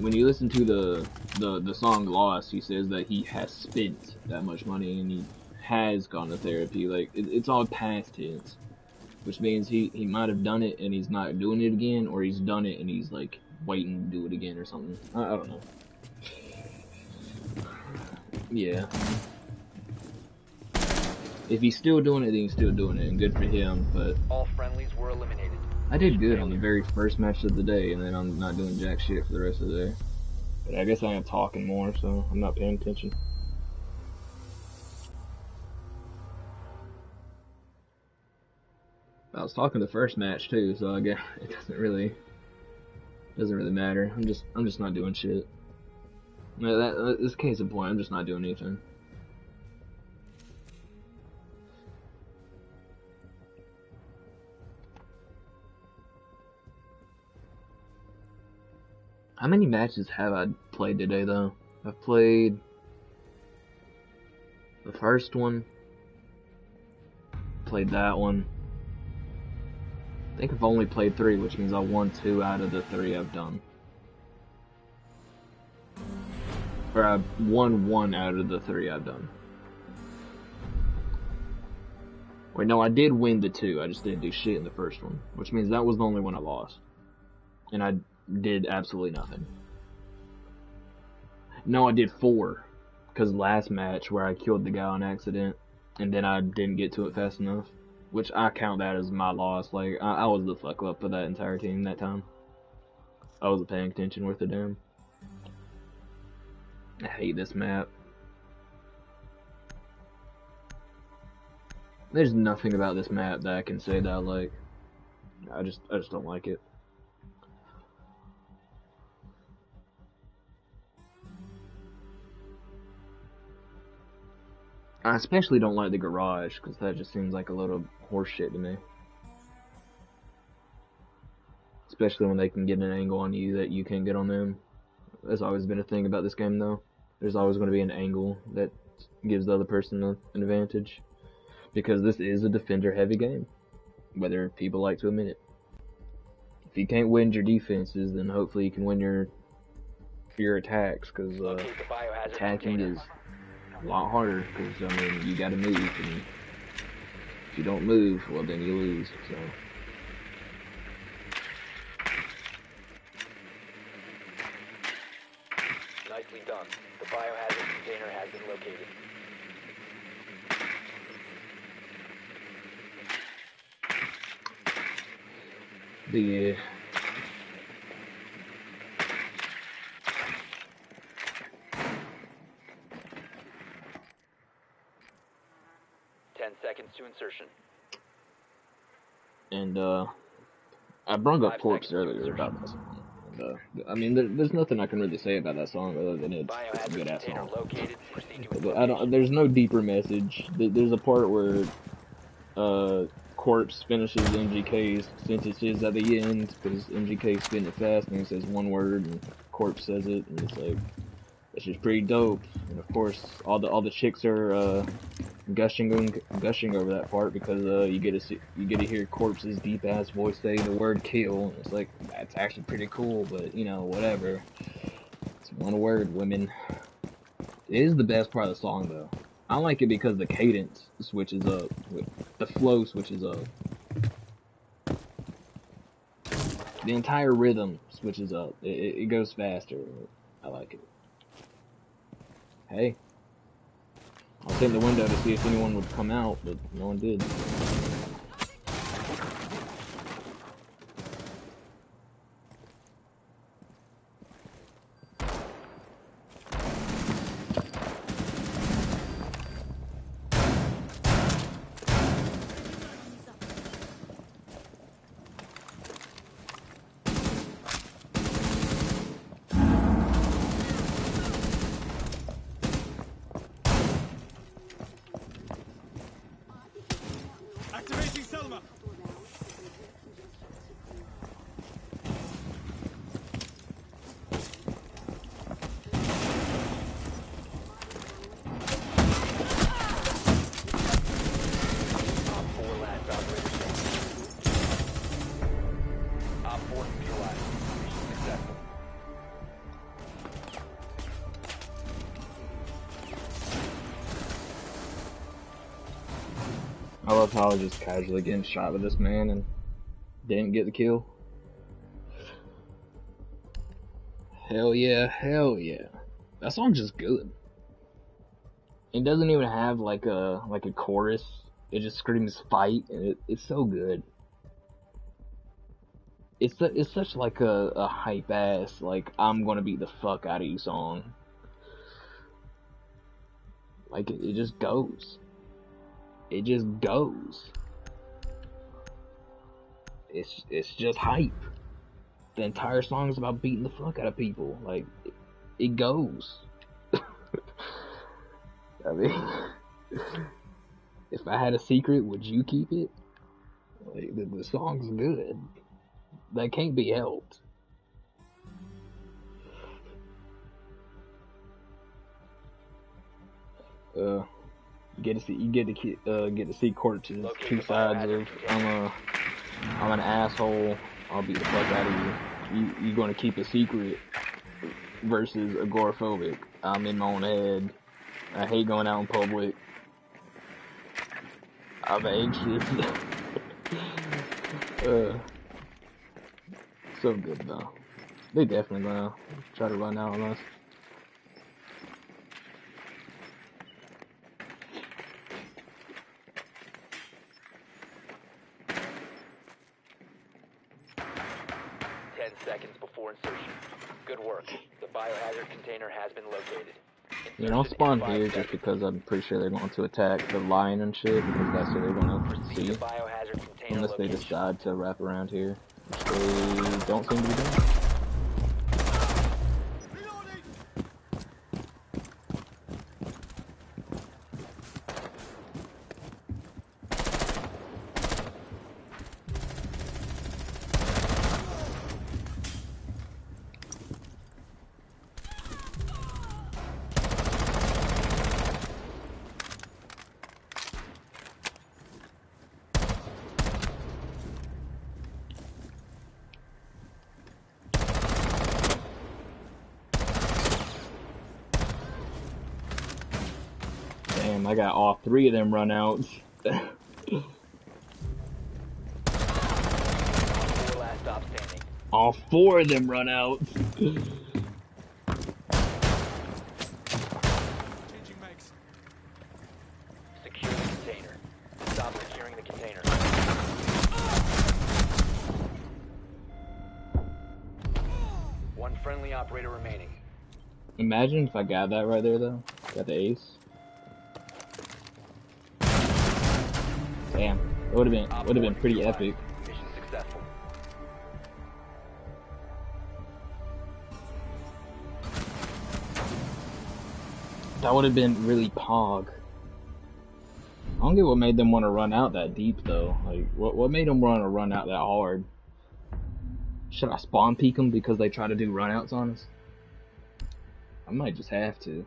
when you listen to the song Lost, he says that he has spent that much money and he has gone to therapy. It's all past tense, which means he might have done it and he's not doing it again, or he's done it and he's waiting to do it again or something. I don't know. Yeah. If he's still doing it, then he's still doing it, and good for him, but All friendlies were eliminated. I did good on the very first match of the day, and then I'm not doing jack shit for the rest of the day. But I guess I am talking more, so I'm not paying attention. I was talking the first match too, so I guess it doesn't really matter. I'm just not doing shit. This case in point, I'm just not doing anything. How many matches have I played today, though? I've played the first one, played that one. I think I've only played 3, which means I won 2 out of the 3 I've done. Or I won 1 out of the 3 I've done. Wait, no, I did win the 2, I just didn't do shit in the first one, which means that was the only one I lost. And I did absolutely nothing. No, I did 4, because last match where I killed the guy on accident, and then I didn't get to it fast enough, which I count that as my loss. I was the fuck up for that entire team that time. I wasn't paying attention worth a damn. I hate this map. There's nothing about this map that I can say that I like. I just don't like it. I especially don't like the garage, because that just seems like a load of horse shit to me. Especially when they can get an angle on you that you can't get on them. That's always been a thing about this game, though. There's always going to be an angle that gives the other person an advantage. Because this is a defender-heavy game. Whether people like to admit it. If you can't win your defenses, then hopefully you can win your attacks, because attacking is a lot harder, because, I mean, you gotta move, and If you don't move, well then you lose. So. Nicely done. The biohazard container has been located. The 10 seconds to insertion. and I brought up 5 Corpse seconds to earlier insertion. about that song. And, I mean, there's nothing I can really say about that song other than it's a Biohazard good ass container song. located. Proceed to its But location. there's no deeper message. There's a part where Corpse finishes MGK's sentences at the end because MGK's spitting it fast and he says one word and Corpse says it and it's like it's just pretty dope. And of course all the chicks are gushing over that part because you get to hear Corpse's deep ass voice say the word kill. And it's like that's actually pretty cool, but you know whatever. It's one word, women. It is the best part of the song though. I like it because the cadence switches up, the flow switches up, the entire rhythm switches up. It goes faster. I like it. Hey, I was in the window to see if anyone would come out, but no one did. Activating Selma. Op 4 last operator standing. Op 4 neutralized. Mission successful. I love how I was just casually getting shot with this man and didn't get the kill. Hell yeah, hell yeah. That song's just good. It doesn't even have like a chorus. It just screams fight and it's so good. It's such like a hype ass like I'm gonna beat the fuck out of you song. Like it just goes. It just goes. It's just hype. The entire song is about beating the fuck out of people. Like it goes. I mean, if I had a secret, would you keep it? Like the song's good. That can't be helped. You get to see Corpse's two sides of I'm an asshole. I'll beat the fuck out of you. You gonna keep a secret versus agoraphobic. I'm in my own head. I hate going out in public. I'm anxious. So good though. They definitely gonna try to run out on us. Seconds before insertion. Good work. The biohazard container has been located. You know, I'll Insertion spawn in 5 here seconds. just because I'm pretty sure they're going to attack the lion and shit, because that's what they're going to Proceed see, to biohazard container unless they location. decide to wrap around here, which they don't seem to be doing. Reloading. Damn, I got all three of them runouts. All four of them run out. Changing mags. Secure the container. Stop securing the container. One friendly operator remaining. Imagine if I got that right there though. Got the ace. Damn, it would have been pretty epic. Mission successful. That would have been really pog. I don't get what made them want to run out that deep though. Like, what made them want to run out that hard? Should I spawn peek them because they try to do runouts on us? I might just have to.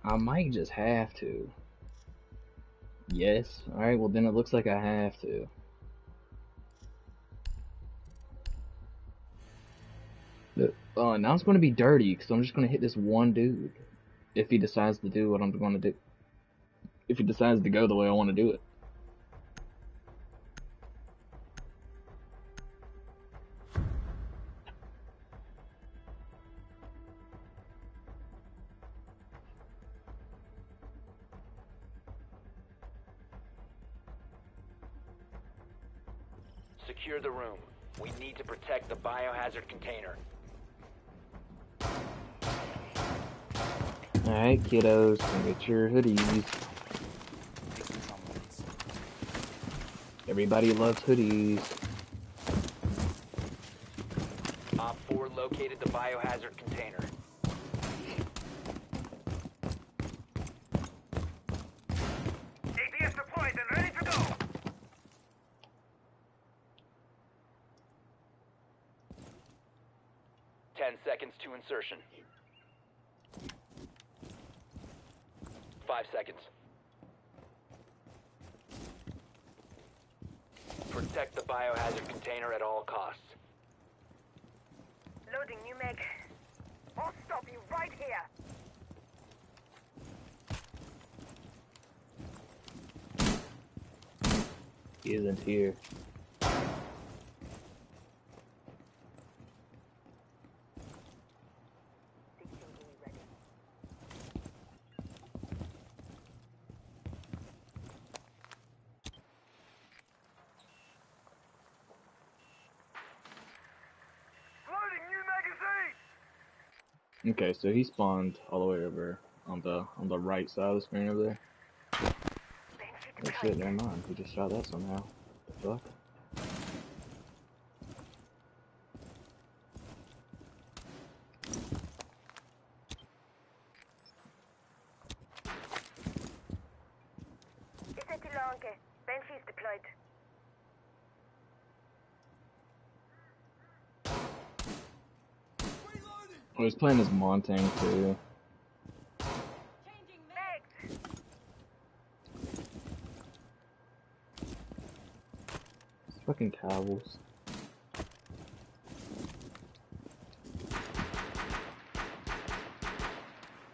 I might just have to. Yes. Alright, well then it looks like I have to. Now it's going to be dirty because I'm just going to hit this one dude. If he decides to do what I'm going to do. If he decides to go the way I want to do it. Secure the room. We need to protect the biohazard container. Alright, kiddos, come get your hoodies. Everybody loves hoodies. Op 4 located the biohazard container. APS deployed and ready to go. Ten seconds to insertion. 5 seconds. Protect the biohazard container at all costs. Loading new mag. I'll stop you right here. He isn't here. Loading new magazine. Okay, so he spawned all the way over on the right side of the screen over there. Oh shit, never mind. He just shot that somehow. The fuck? Isn't too long. Banshee is deployed. I was playing as Montang too. Mags. Fucking Cowboys.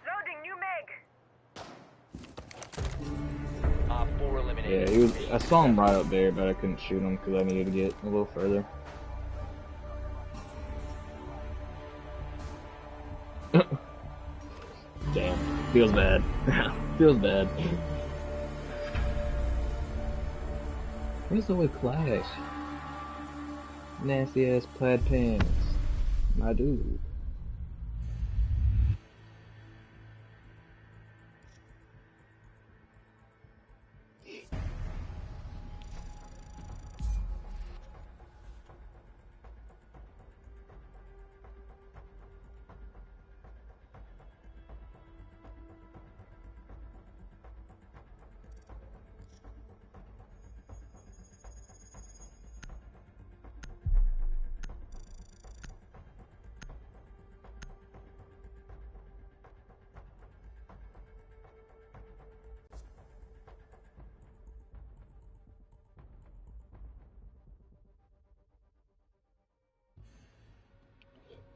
Loading new mag. Op 4 eliminated. Yeah, he was. I saw him right up there, but I couldn't shoot him because I needed to get a little further. Damn, feels bad. Feels bad. Where's the way Clash? Nasty ass plaid pants. My dude.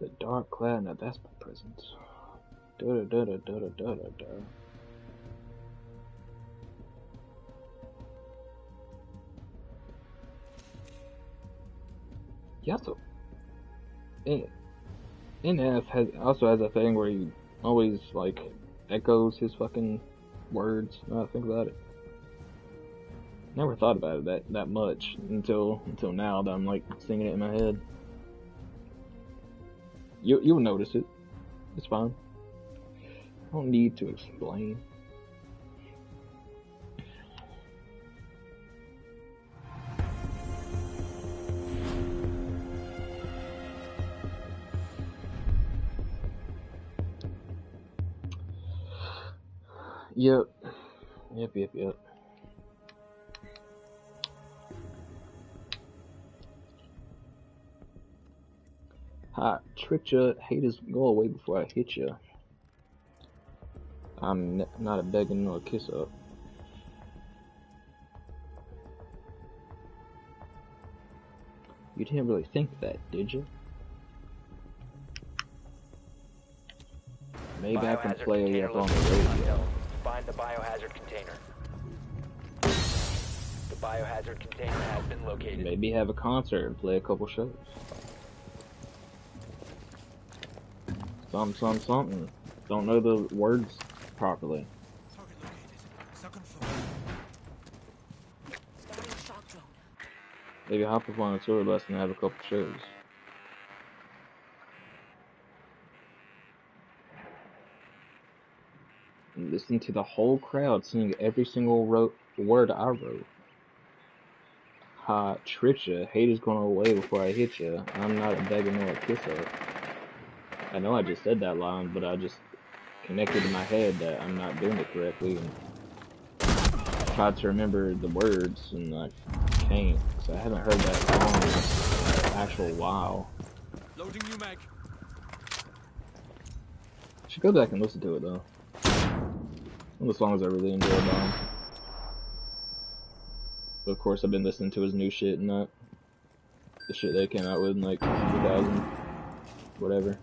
The Dark Cloud, now that's my presence. Da da da da da da da da. Yeah, so NF also has a thing where he always like echoes his fucking words. Now I think about it. Never thought about it that much until now that I'm like singing it in my head. You'll notice it. It's fine. I don't need to explain. Yep. I tricked ya, haters, go away before I hit ya. I'm not a begging nor a kiss up. You didn't really think that, did you? Maybe I can Biohazard play container up on the location radio. unknown. Find the biohazard container. The biohazard container has been located. Maybe have a concert and play a couple shows. Something. Don't know the words properly. Target located. Second floor. Starting shock drone. Maybe hop up on a tour bus and have a couple shows. And listen to the whole crowd sing every single word I wrote. Ha, tricked ya, haters going away before I hit ya. I'm not a beggar nor a kiss up. I know I just said that line, but I just connected in my head that I'm not doing it correctly and tried to remember the words and I can't, because I haven't heard that song in an actual while. Loading new mag. I should go back and listen to it though. One of the songs I really enjoy by him. But of course I've been listening to his new shit and not the shit they came out with in like 2000, whatever.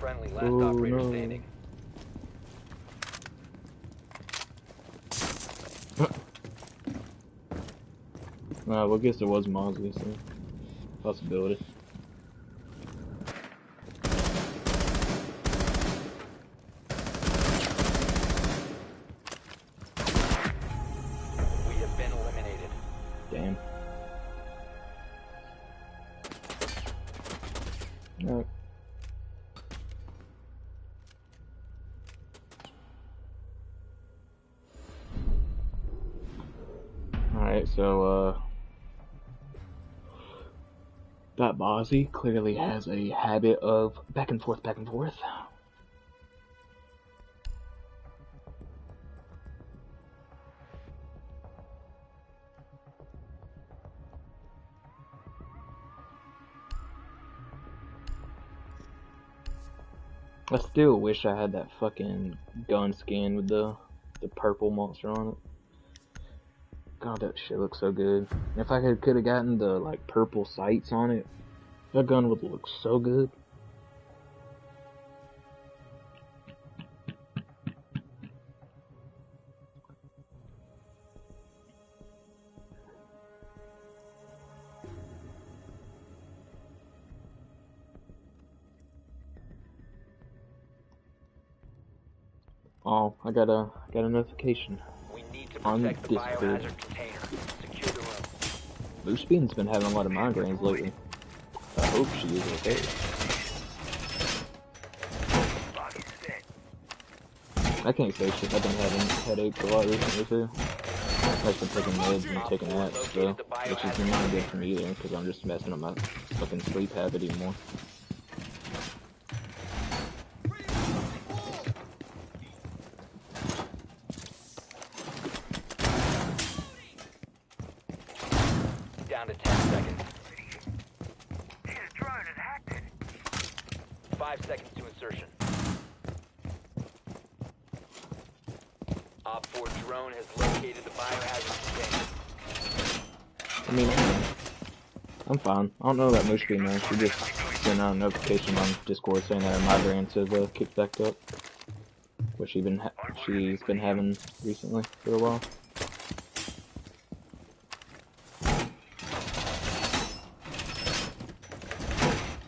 Friendly, last Oh, operator no. standing. Well, I guess there was Mosley, so possibility. We have been eliminated. Damn. Alright. Alright, so, that Bozzy clearly has a habit of back and forth. I still wish I had that fucking gun skin with the purple monster on it. God, that shit looks so good. If I could have gotten the like purple sights on it, that gun would look so good. Oh, I got a notification. We need to On protect the Discord. biohazard container. Secure the room. Blue Bean's been having a lot of migraines lately. I hope she is okay. I can't say shit. I've been having headaches a lot recently too. I've been taking meds and taking naps, so which is not good for me either, because I'm just messing up my fucking sleep habit even more. Down to 10 seconds. His drone has hacked it. 5 seconds to insertion. 4 drone has located the biohazard container. I mean, I'm fine. I don't know that Moose Bean though. She just sent out a notification on Discord saying that her migraines have kicked back up, which she's been having recently for a while.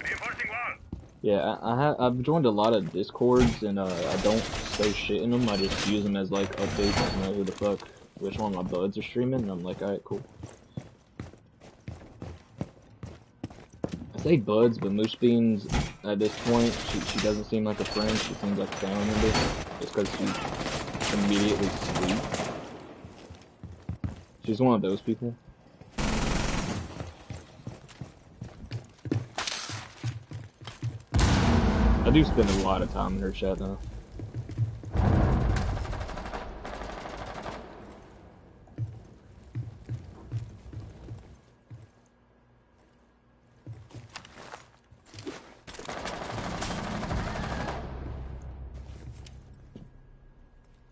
Reinforcing wall. Yeah, I've joined a lot of Discords and I don't say shit in them. I just use them as like updates to know who the fuck, which one of my buds are streaming. And I'm like, alright, cool. I say buds, but Moose Beans at this point, she doesn't seem like a friend. She seems like a family member, just because she's immediately sweet. She's one of those people. I do spend a lot of time in her chat though.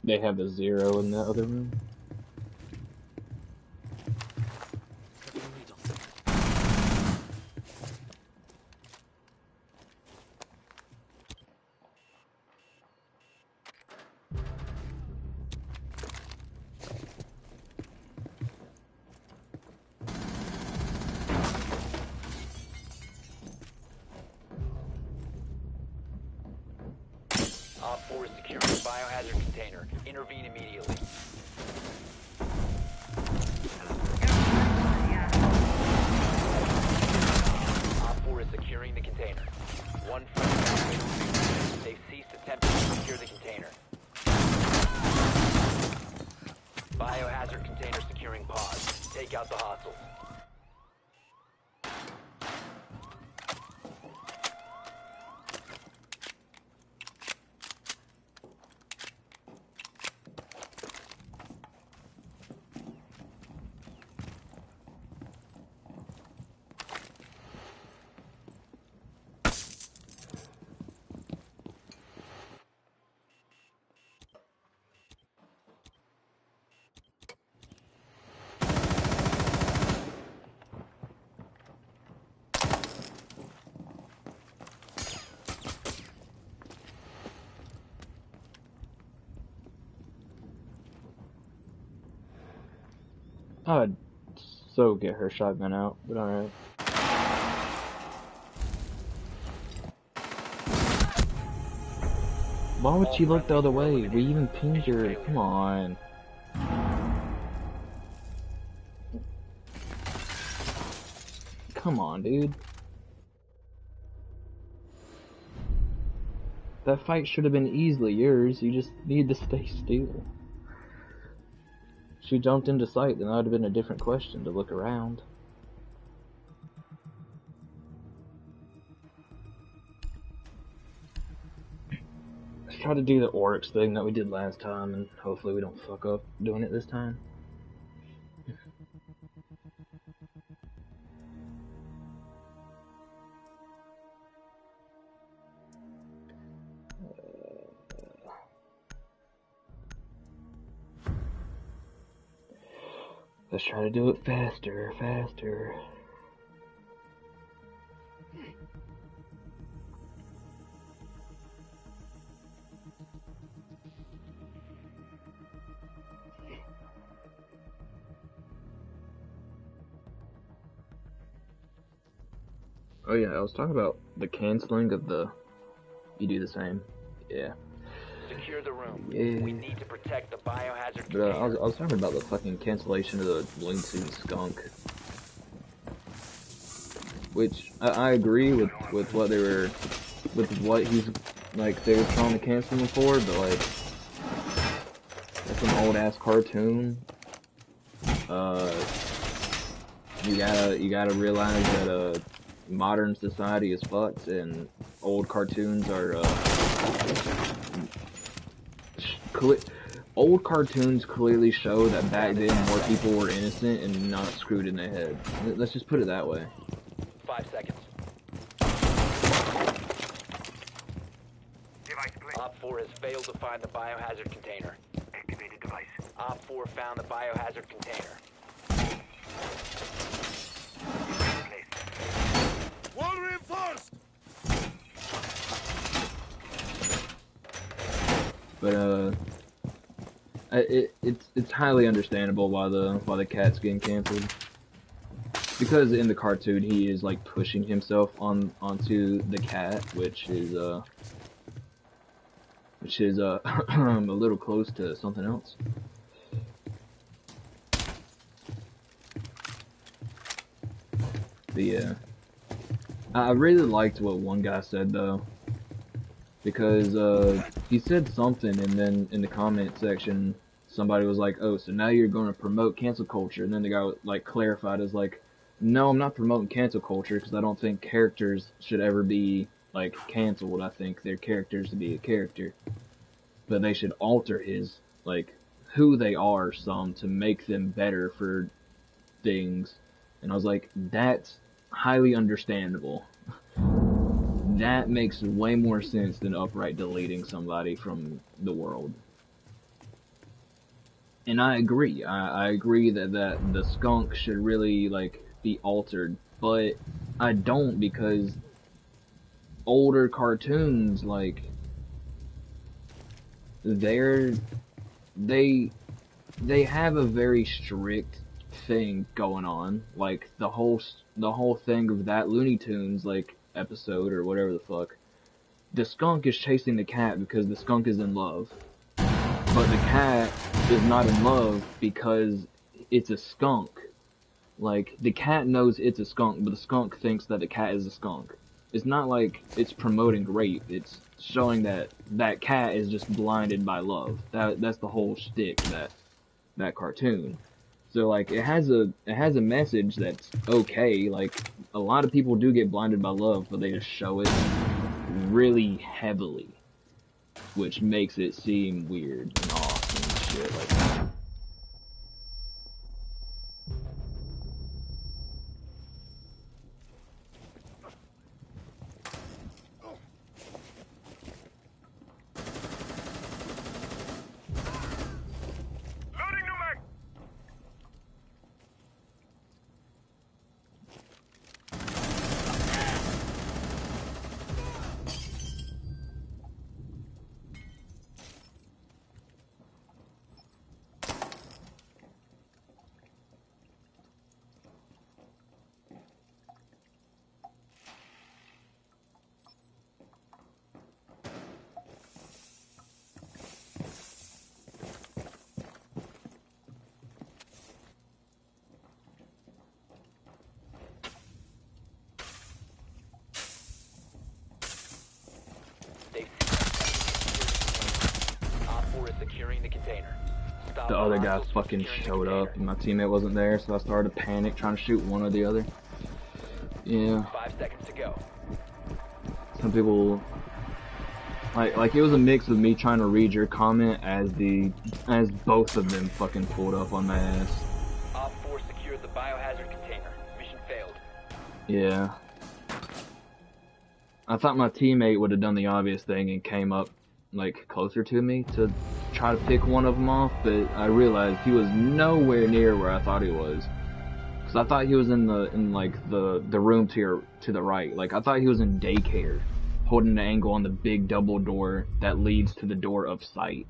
They have a 0 in the other room. Op 4 is securing the biohazard container. Intervene immediately. Op 4 is securing the container. One friendly. They've ceased attempting to secure the container. Biohazard container securing pod. Take out the hostiles. I would so get her shotgun out, but alright. Why would she look the other way? We even pinged her. Come on. Come on, dude. That fight should have been easily yours. You just need to stay still. She jumped into sight, then that would have been a different question to look around. Let's try to do the Oryx thing that we did last time, and hopefully we don't fuck up doing it this time. Let's try to do it faster, faster. Oh yeah, I was talking about the canceling of the... You do the same. Yeah. Secure the room. Yeah. We need to protect the biohazard But container. I was talking about the fucking cancellation of the Lean Suit Skunk. Which, I agree with what they were... With what he's... Like, they were trying to cancel him for, but like... That's an old-ass cartoon. You gotta realize that, modern society is fucked, and old cartoons are, old cartoons clearly show that back then more people were innocent and not screwed in their head. Let's just put it that way. 5 seconds. Device clear. Op 4 has failed to find the biohazard container. Activated device. Op 4 found the biohazard container. Wall reinforced! But it's highly understandable why the cat's getting canceled. Because in the cartoon he is like pushing himself onto the cat, which is a little close to something else. But yeah, I really liked what one guy said though, because he said something, and then in the comment section somebody was like, "Oh, so now you're going to promote cancel culture?" And then the guy like clarified as like, "No, I'm not promoting cancel culture because I don't think characters should ever be like canceled. I think their characters to be a character, but they should alter his like who they are some to make them better for things." And I was like, that's highly understandable. That makes way more sense than outright deleting somebody from the world. And I agree. I agree that the skunk should really like be altered, but I don't, because older cartoons like they have a very strict thing going on, like the whole thing of that Looney Tunes like episode or whatever the fuck. The skunk is chasing the cat because the skunk is in love, but the cat is not in love because it's a skunk. Like, the cat knows it's a skunk, but the skunk thinks that the cat is a skunk. It's not like it's promoting rape, it's showing that that cat is just blinded by love. That's the whole shtick that cartoon. So like it has a message that's okay. Like, a lot of people do get blinded by love, but they just show it really heavily, which makes it seem weird and off and shit like that. Loading new mag. Op 4 is securing the container. Stop The other guy hostiles from fucking securing the showed up, container. and my teammate wasn't there, so I started to panic, trying to shoot one or the other. Yeah, 5 seconds to go. some people like it was a mix of me trying to read your comment as both of them fucking pulled up on my ass. Op 4 secured the biohazard container. Mission failed. Yeah. I thought my teammate would have done the obvious thing and came up like closer to me to try to pick one of them off, but I realized he was nowhere near where I thought he was. Cause I thought he was in the room to the right. Like, I thought he was in daycare, holding an angle on the big double door that leads to the door of sight.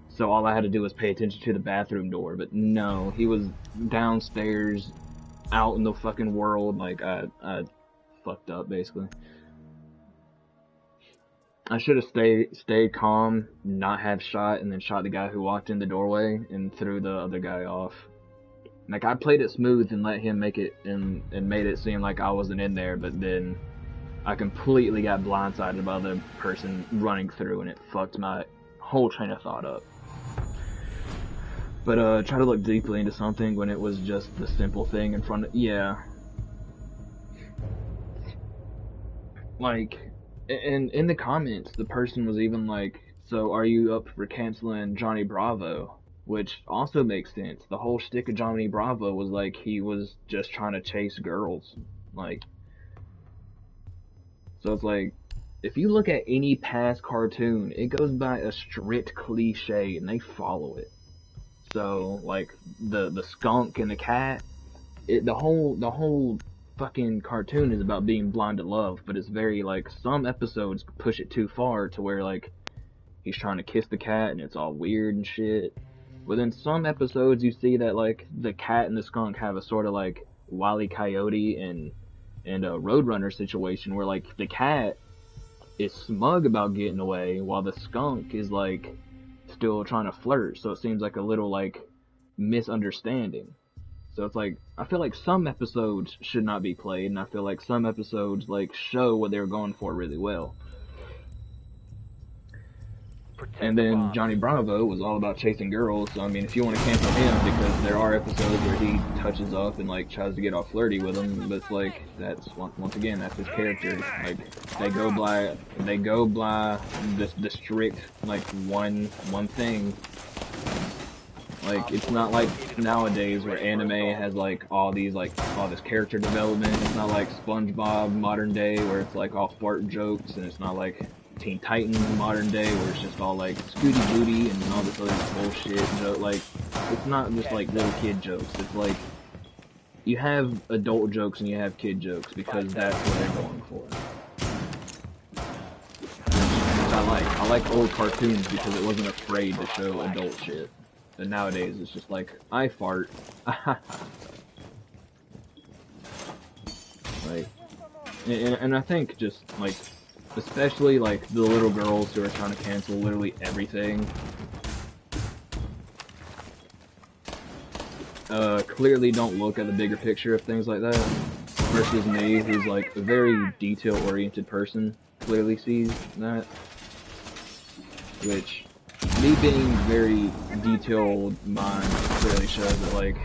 So all I had to do was pay attention to the bathroom door, but no, he was downstairs, out in the fucking world. Like, I fucked up, basically. I should have stayed calm, not have shot, and then shot the guy who walked in the doorway and threw the other guy off. Like, I played it smooth and let him make it, and made it seem like I wasn't in there, but then I completely got blindsided by the person running through, and it fucked my whole train of thought up. But try to look deeply into something when it was just the simple thing in front of, yeah. Like, in the comments, the person was even like, so are you up for canceling Johnny Bravo? Which also makes sense. The whole shtick of Johnny Bravo was like he was just trying to chase girls. Like, so it's like, if you look at any past cartoon, it goes by a strict cliche and they follow it. So like the skunk and the cat, the whole fucking cartoon is about being blind to love, but it's very like some episodes push it too far to where like he's trying to kiss the cat and it's all weird and shit. But then some episodes you see that like the cat and the skunk have a sort of like Wile E. Coyote and a Roadrunner situation where like the cat is smug about getting away while the skunk is like still trying to flirt. So it seems like a little like misunderstanding. So it's like I feel like some episodes should not be played, and I feel like some episodes like show what they were going for really well. And then Johnny Bravo was all about chasing girls, so I mean, if you want to cancel him, because there are episodes where he touches up and like tries to get all flirty with them, but it's like that's once again that's his character. Like they go by the strict like one thing. Like it's not like nowadays where anime has like all this character development. It's not like SpongeBob modern day where it's like all fart jokes, and it's not like Teen Titans modern day where it's just all like Scooty Booty and all this other bullshit joke. Like it's not just like little kid jokes. It's like you have adult jokes and you have kid jokes because that's what they're going for. Which I like old cartoons because it wasn't afraid to show adult shit. And nowadays it's just like I fart. Like and I think just like especially like the little girls who are trying to cancel literally everything. Clearly don't look at the bigger picture of things like that. Versus me, who's like a very detail-oriented person, clearly sees that. Which, me being very detailed mind clearly shows that like,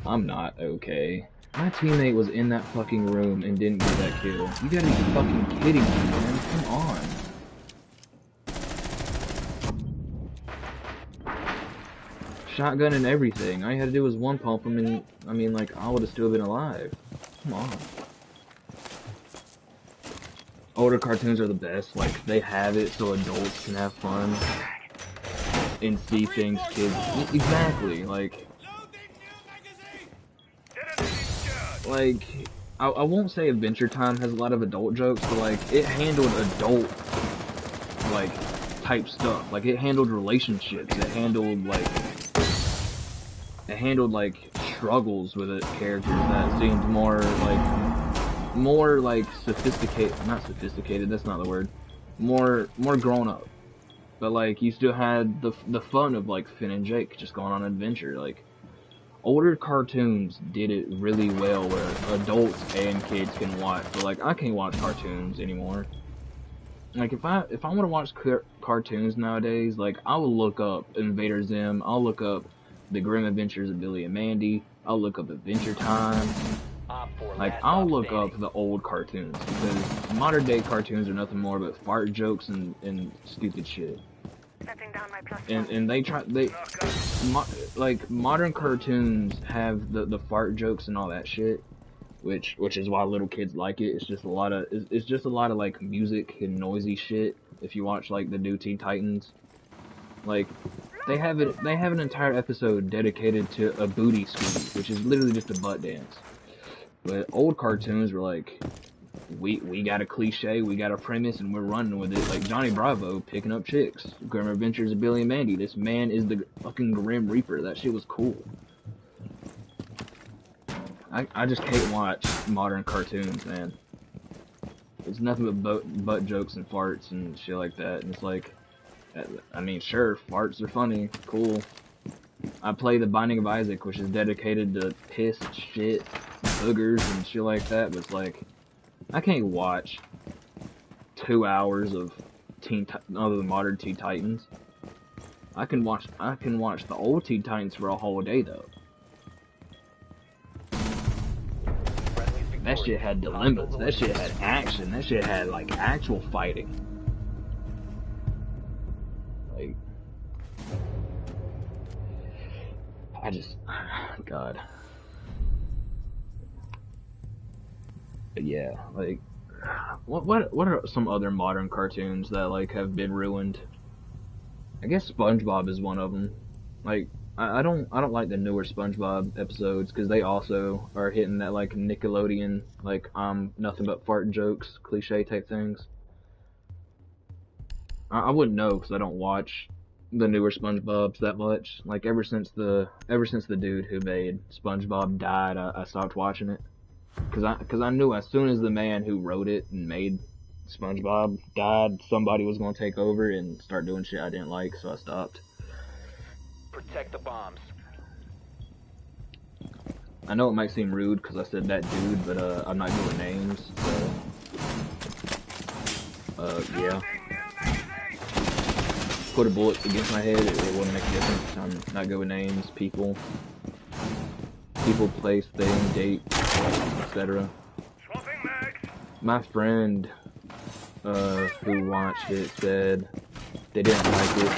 I'm not okay. My teammate was in that fucking room and didn't get that kill. You gotta be fucking kidding me, man. Come on. Shotgun and everything. All you had to do was one pump him and, I mean, like, I would've still been alive. Come on. Older cartoons are the best. Like, they have it so adults can have fun. And see things kids... Exactly, like... Like, I won't say Adventure Time has a lot of adult jokes, but like, it handled adult, like, type stuff. Like, it handled relationships, it handled, like, struggles with it, characters that seemed more, sophisticated, not sophisticated, that's not the word, more grown up. But, like, you still had the fun of, like, Finn and Jake just going on an adventure, like, older cartoons did it really well where adults and kids can watch, but like I can't watch cartoons anymore. Like if I want to watch cartoons nowadays, like I will look up Invader Zim, I'll look up The Grim Adventures of Billy and Mandy, I'll look up Adventure Time. Like I'll look up the old cartoons because modern day cartoons are nothing more but fart jokes and stupid shit. And like modern cartoons have the fart jokes and all that shit, which is why little kids like it. It's just a lot of like music and noisy shit. If you watch like the new Teen Titans, like they have an entire episode dedicated to a booty scooty, which is literally just a butt dance. But old cartoons were like, we got a cliche, we got a premise, and we're running with it. Like Johnny Bravo picking up chicks. Grim Adventures of Billy and Mandy. This man is the fucking Grim Reaper. That shit was cool. I just can't watch modern cartoons, man. It's nothing but butt jokes and farts and shit like that. And it's like, I mean, sure, farts are funny, cool. I play The Binding of Isaac, which is dedicated to piss, shit, boogers, and shit like that. But it's like, I can't watch 2 hours of the modern Teen Titans. I can watch the old Teen Titans for a whole day though. That shit had dilemmas. That shit had action. That shit had like actual fighting. Like, God. But yeah, like, what are some other modern cartoons that like have been ruined? I guess SpongeBob is one of them. Like, I don't like the newer SpongeBob episodes because they also are hitting that like Nickelodeon, like nothing but fart jokes, cliche type things. I wouldn't know because I don't watch the newer SpongeBob's that much. Like ever since the dude who made SpongeBob died, I stopped watching it because I knew as soon as the man who wrote it and made SpongeBob died, somebody was gonna take over and start doing shit I didn't like, so I stopped. Protect the bombs. I know it might seem rude because I said that dude, but I'm not giving names, so yeah. Put a bullet against my head, it wouldn't make a difference. I'm not good with names, people, place, thing, date, etc. Swapping mags. My friend who watched it said they didn't like it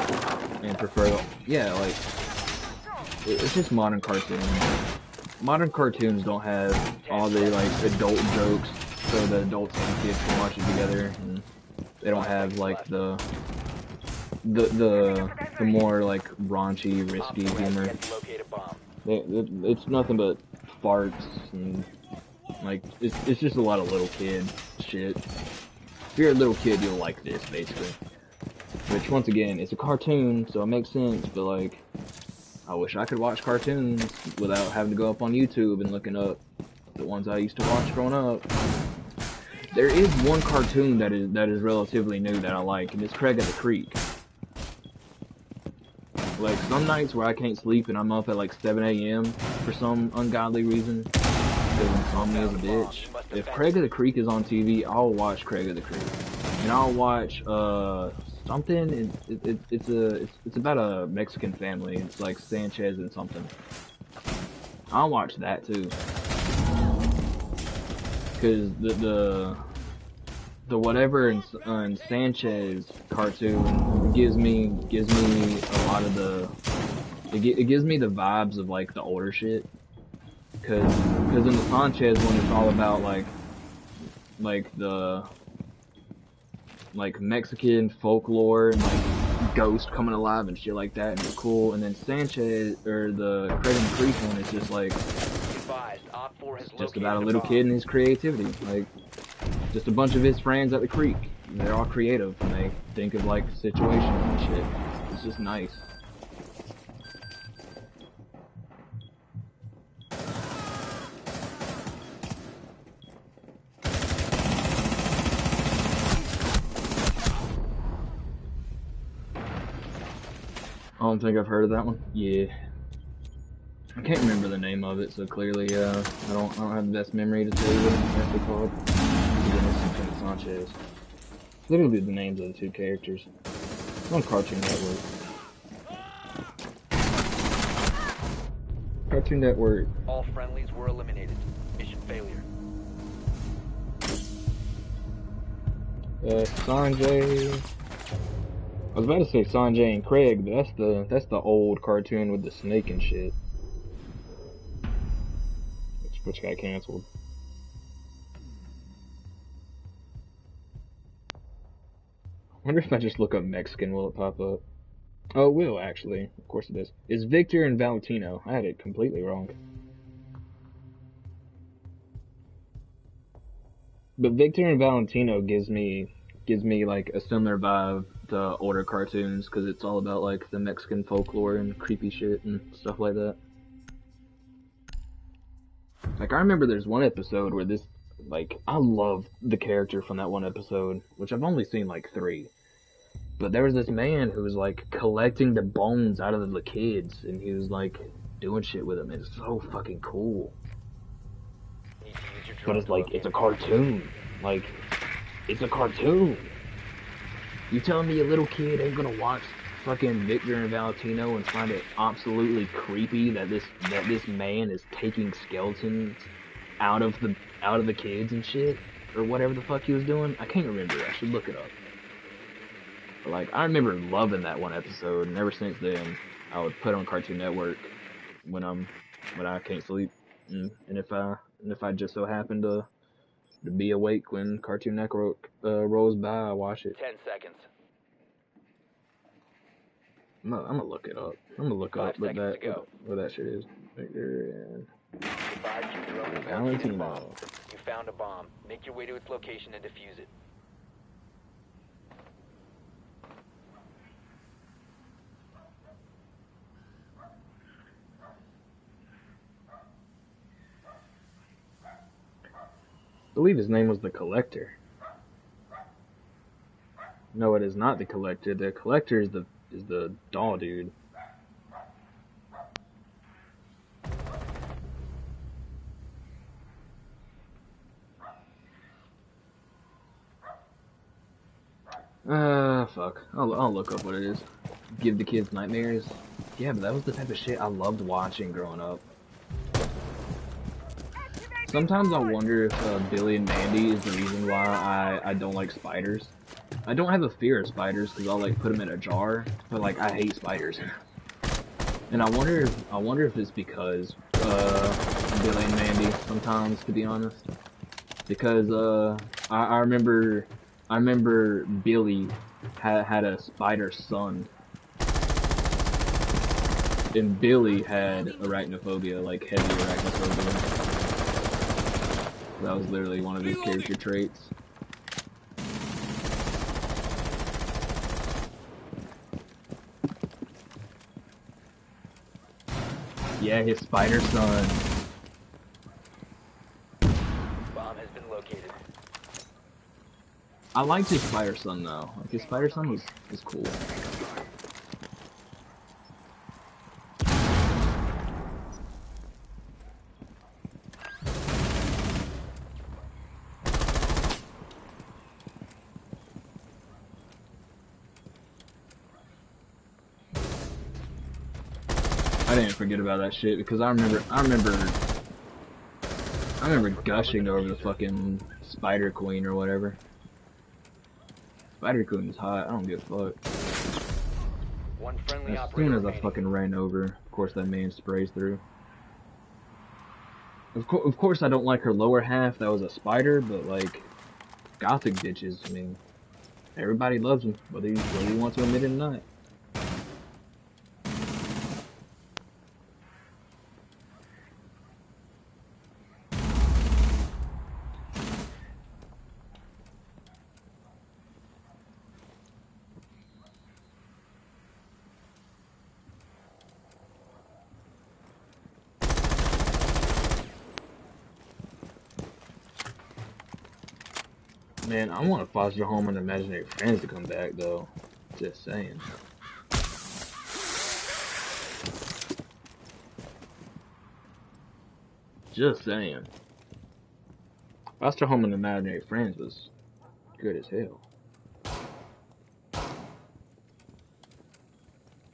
and prefer, yeah, like, it's just modern cartoons. Modern cartoons don't have all the, like, adult jokes so the adults and kids can watch it together, and they don't have, like, the more, like, raunchy, risky humor. It's nothing but farts and, like, it's just a lot of little kid shit. If you're a little kid, you'll like this, basically. Which, once again, it's a cartoon, so it makes sense, but, like, I wish I could watch cartoons without having to go up on YouTube and looking up the ones I used to watch growing up. There is one cartoon that is relatively new that I like, and it's Craig of the Creek. Like, some nights where I can't sleep and I'm up at like 7 a.m. for some ungodly reason, because insomnia is a bitch. If Craig of the Creek is on TV, I'll watch Craig of the Creek. And I'll watch, something, it's about a Mexican family. It's like Sanchez and something. I'll watch that too. Cause the whatever in Sanchez cartoon gives me a lot of it gives me the vibes of like the older shit. Cause in the Sanchez one, it's all about like the Mexican folklore and like ghosts coming alive and shit like that, and it's cool. And then Sanchez, or the Craig and the Creek one, is just like it's just about a little kid and his creativity. Like, just a bunch of his friends at the creek. And they're all creative and they think of like situations and shit. It's just nice. I don't think I've heard of that one. Yeah. I can't remember the name of it, so clearly, I don't have the best memory to tell you what it's actually called. Lieutenant Sanchez. Literally the names of the two characters. It's on Cartoon Network. Cartoon Network. All friendlies were eliminated. Mission failure. Sanjay. I was about to say Sanjay and Craig, but that's the old cartoon with the snake and shit. Which got canceled. I wonder if I just look up Mexican, will it pop up? Oh, it will, actually. Of course it is. It's Victor and Valentino. I had it completely wrong. But Victor and Valentino gives me like a similar vibe to older cartoons, because it's all about like the Mexican folklore and creepy shit and stuff like that. Like, I remember there's one episode where this, like, I love the character from that one episode, which I've only seen like 3. But there was this man who was like collecting the bones out of the kids, and he was like doing shit with them. It's so fucking cool. But it's like, it's a cartoon. Like, it's a cartoon. You telling me a little kid ain't gonna watch fucking Victor and Valentino and find it absolutely creepy that this man is taking skeletons out of the kids and shit, or whatever the fuck he was doing? I can't remember. I should look it up. But like, I remember loving that one episode, and ever since then, I would put on Cartoon Network when I can't sleep, and if I just so happen to be awake when Cartoon Network rolls by, I watch it. 10 seconds. I'm gonna look it up. I'm gonna look 5 up what seconds that to go. what that shit is. Victor and Advise you drone has located a bomb. Valentino. You found a bomb. Make your way to its location and defuse it. I believe his name was the Collector. No, it is not the Collector. The Collector is the doll dude. Fuck. I'll look up what it is. Give the kids nightmares. Yeah, but that was the type of shit I loved watching growing up. Sometimes I wonder if Billy and Mandy is the reason why I don't like spiders. I don't have a fear of spiders because I'll like put them in a jar, but like I hate spiders. And I wonder if it's because Billy and Mandy sometimes, to be honest, because I remember Billy had a spider son, and Billy had arachnophobia, like heavy arachnophobia. That was literally one of his character traits. Yeah, his spider son. Bomb has been located. I liked his spider son though. Like his spider son was cool. I didn't forget about that shit because I remember gushing over the fucking Spider Queen or whatever. Spider Queen's hot. I don't give a fuck. One friendly As operator soon as I remaining. fucking ran over, of course that man sprays through. Of course I don't like her lower half. That was a spider, but like gothic bitches. I mean, everybody loves them, whether you want to admit it or not. Man, I want Foster Home and Imaginary Friends to come back, though. Just saying. Just saying. Foster Home and Imaginary Friends was good as hell.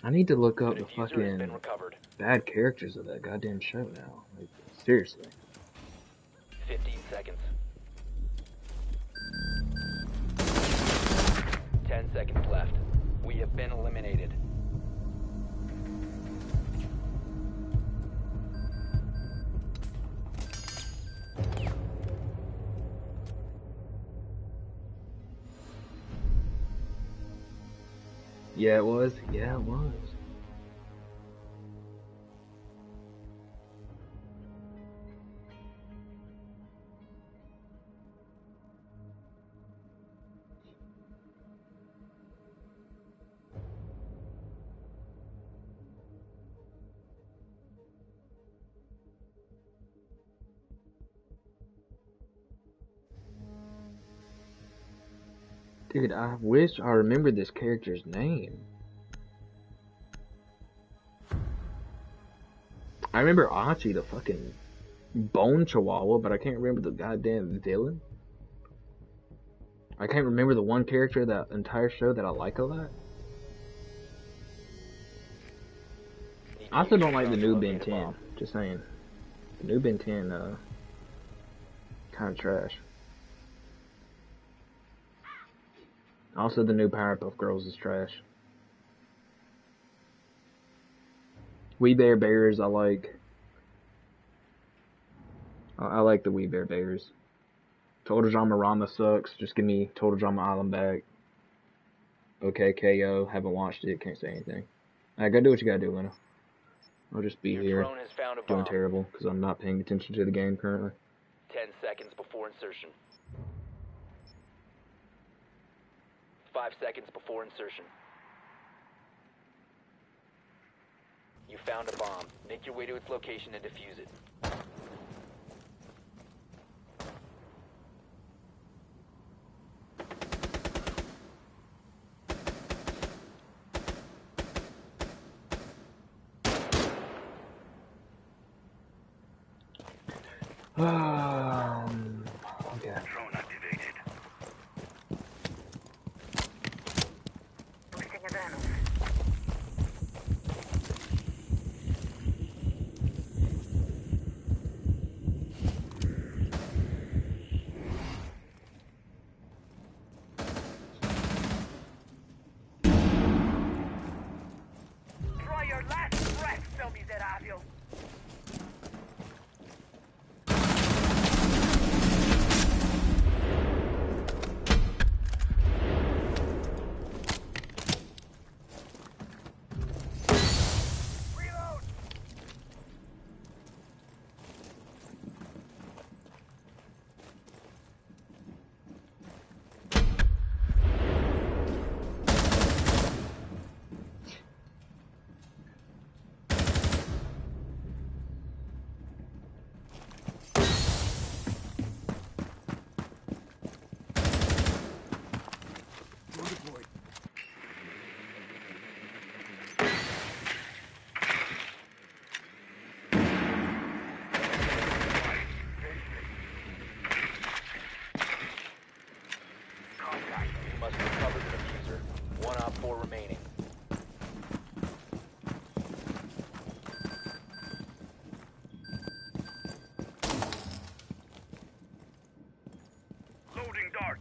I need to look up the Diffuser has fucking been recovered. bad characters of that goddamn show now. Like, seriously. 15 seconds. 10 seconds left. We have been eliminated. Yeah, it was. Yeah, it was. Dude, I wish I remembered this character's name. I remember Archie, the fucking bone chihuahua, but I can't remember the goddamn villain. I can't remember the one character of that entire show that I like a lot. I also don't like the new Ben 10. Just saying. The new Ben 10, kind of trash. Also, the new Powerpuff Girls is trash. We Bear Bears, I like. I like the We Bear Bears. Total Drama Rama sucks. Just give me Total Drama Island back. Okay, KO. Haven't watched it. Can't say anything. Alright, gotta do what you gotta do, Lena. I'll just be Your here drone has found a doing bomb. terrible because I'm not paying attention to the game currently. 10 seconds before insertion. 5 seconds before insertion. You found a bomb. Make your way to its location and defuse it. Okay. Drone activated. Boosting adrenaline. Draw your last breath, so miserable. Reload! Drone deployed. You must recover the diffuser. 1 op 4 remaining. Loading dart.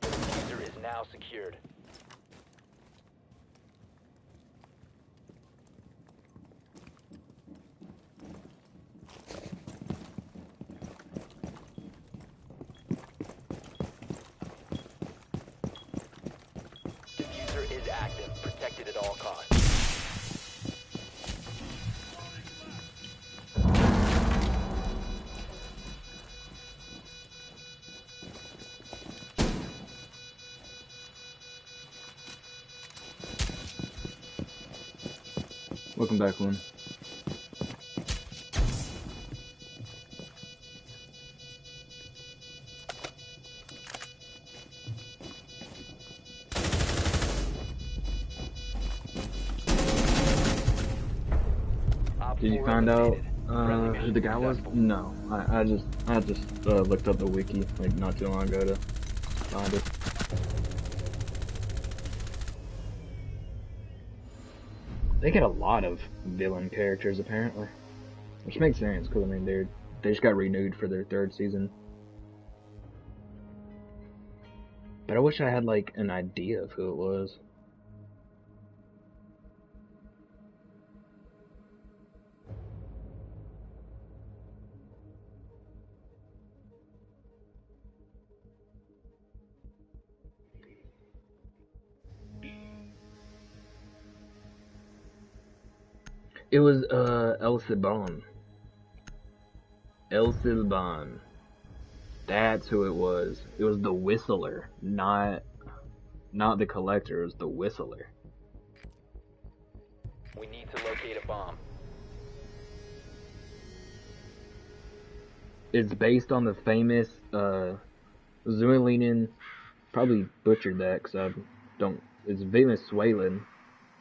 The diffuser is now secured. Diffuser is active. Protected at all costs. Welcome back, Lynn. Op Did you 4 find out eliminated. Friendly who the guy mission was? successful. No, I just looked up the wiki like not too long ago to find it. They get a lot of villain characters apparently, which makes sense because I mean they just got renewed for their 3rd season. But I wish I had like an idea of who it was. It was El Silban. El Silban. That's who it was. It was the Whistler, not the Collector. It was the Whistler. We need to locate a bomb. It's based on the famous Zulian, probably butchered that because I don't. It's Venezuelan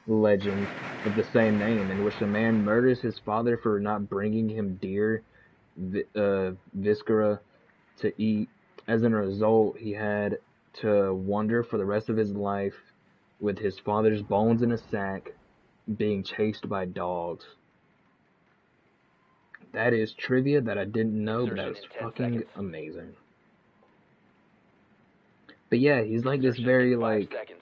legend of the same name, in which a man murders his father for not bringing him deer viscera to eat. As a result, he had to wander for the rest of his life with his father's bones in a sack, being chased by dogs. That is trivia that I didn't know, but that was Insertion in 10 fucking seconds. amazing. But yeah, he's like this Insertion very in 5 like seconds.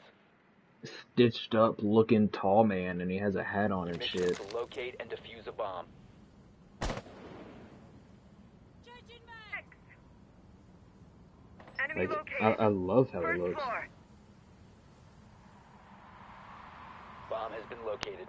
stitched up looking tall man, and he has a hat on and Mission shit. is to locate and defuse a bomb. Changing mag. Enemy Like, located. I love how he First looks. floor. Bomb has been located.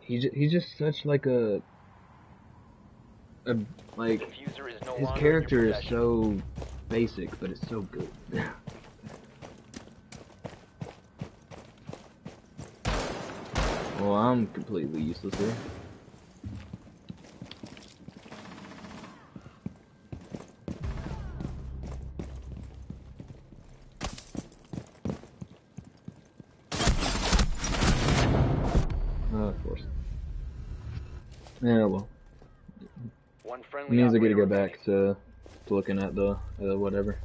He's just such like a like Diffuser is no his longer character in your is possession. so basic, but it's so good. Well, I'm completely useless here. Of course. Yeah, well. One friendly Means I gotta operator go remaining. back to looking at the whatever.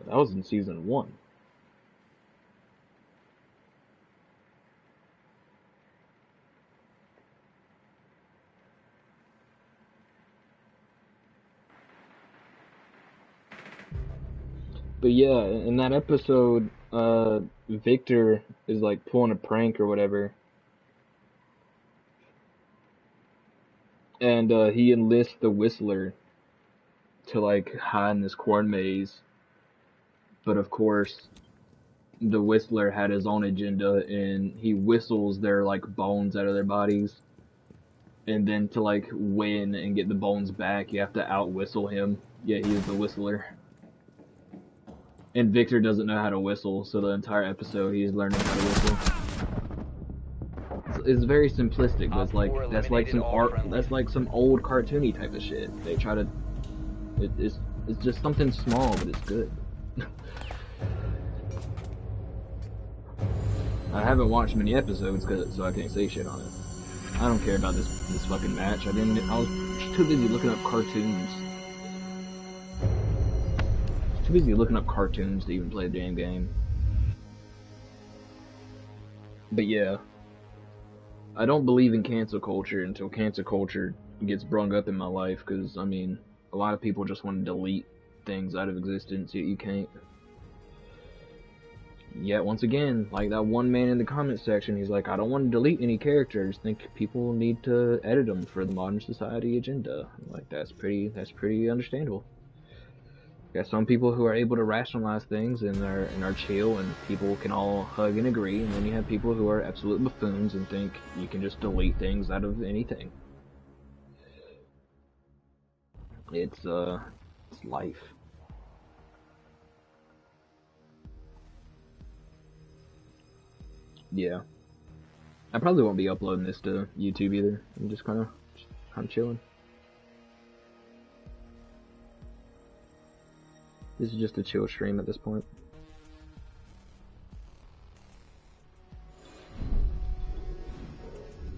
That was in season 1. But yeah, in that episode, Victor is like pulling a prank or whatever. And he enlists the Whistler to like hide in this corn maze. But of course, the Whistler had his own agenda, and he whistles their like bones out of their bodies. And then to like win and get the bones back, you have to out whistle him. Yet he's the Whistler. And Victor doesn't know how to whistle, so the entire episode he's learning how to whistle. It's very simplistic, but it's like that's like some art. That's like some old cartoony type of shit. They try to. It's just something small, but it's good. I haven't watched many episodes, so I can't say shit on it. I don't care about this fucking match. I was too busy looking up cartoons. Too busy looking up cartoons to even play the damn game. But yeah, I don't believe in cancel culture until cancel culture gets brung up in my life, because, I mean, a lot of people just want to delete things out of existence, yet you can't. Yet, once again, like that one man in the comment section, he's like, I don't want to delete any characters, think people need to edit them for the modern society agenda. I'm like, that's pretty understandable. Got some people who are able to rationalize things and are chill, and people can all hug and agree, and then you have people who are absolute buffoons and think you can just delete things out of anything. It's life. Yeah. I probably won't be uploading this to YouTube either. I'm just kind of chilling. This is just a chill stream at this point.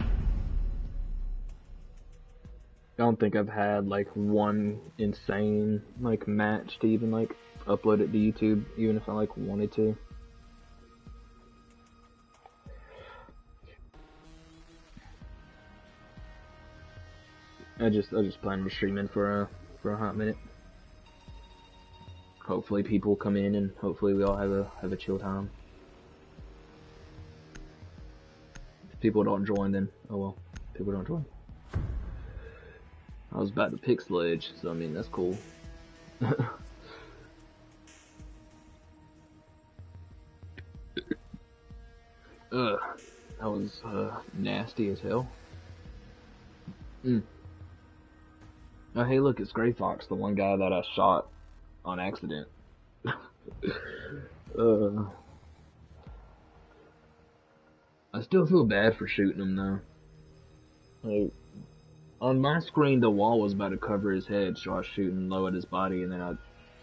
I don't think I've had like one insane like match to even like upload it to YouTube, even if I like wanted to. I just plan on streaming for a hot minute. Hopefully people come in and hopefully we all have a chill time. If people don't join, then oh well. People don't join. I was about to pick Sledge, so I mean that's cool. Ugh, that was nasty as hell. Oh hey look, it's Grey Fox, the one guy that I shot on accident. I still feel bad for shooting him though. Like, on my screen, the wall was about to cover his head, so I was shooting low at his body, and then I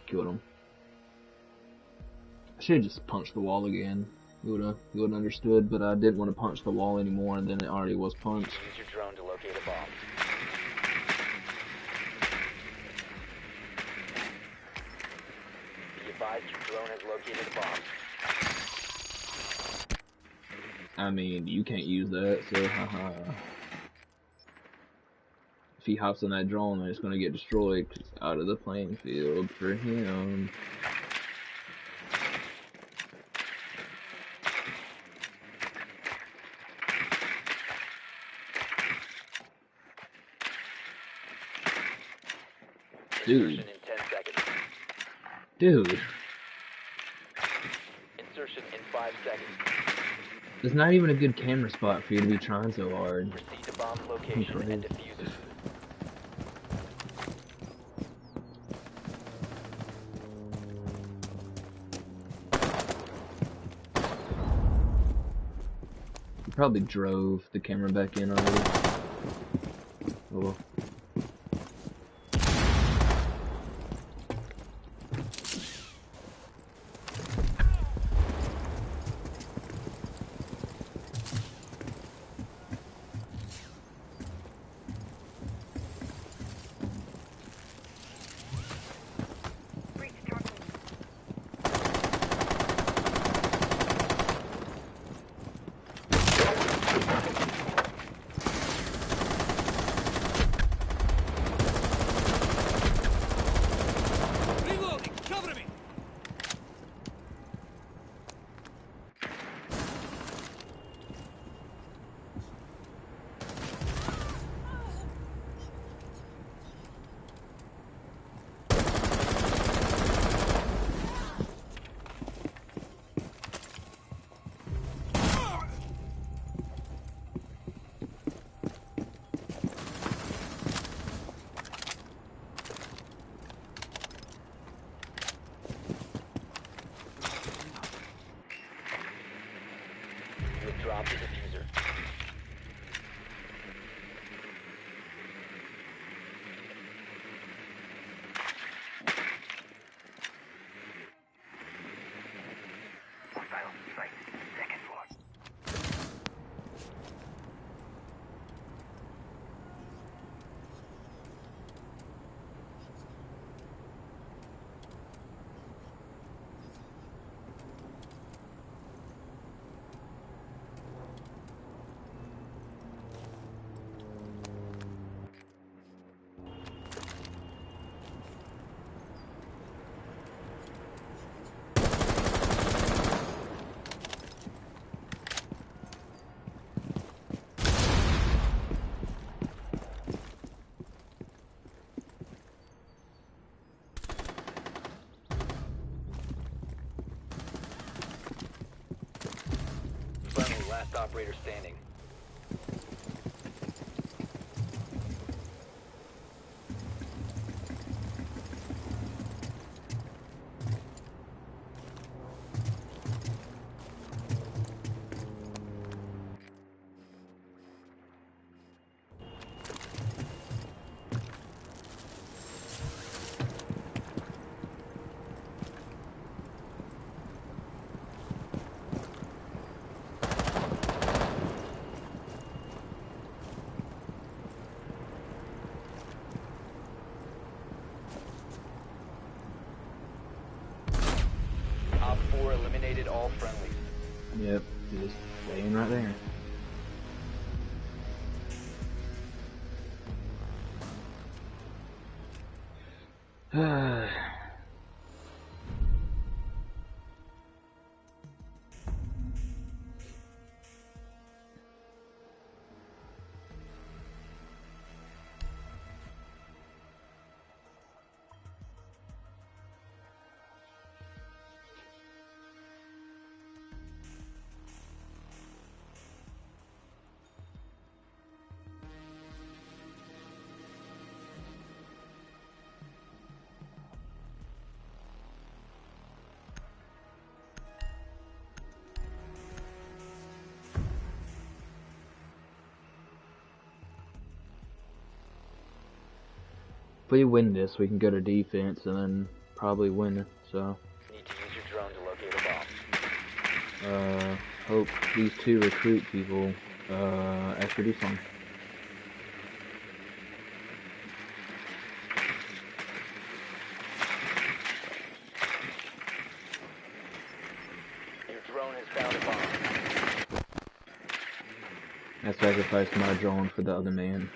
killed him. I should have just punched the wall again. you would understood, but I didn't want to punch the wall anymore, and then it already was punched. Use your drone to locate a bomb. Be advised your drone has located a bomb. I mean, you can't use that, so haha. If he hops on that drone, then it's gonna get destroyed 'cause it's out of the playing field for him. Dude. Insertion in 10 seconds. Dude, Insertion in 5 seconds. there's not even a good camera spot for you to be trying so hard. Proceed to bomb's location and defuse it. You probably drove the camera back in already. Oh well. Breach target. Reloading! Cover me! You have dropped the diffuser. Hostile sight. Second floor. Friendly, last operator standing. Op 4 eliminated all friendlies. Yep, just staying right there. If we win this, we can go to defense and then probably win it, so. Need to use your drone to locate a bomb. Hope these two recruit people, after this one. Your drone has found a bomb. I sacrificed my drone for the other man.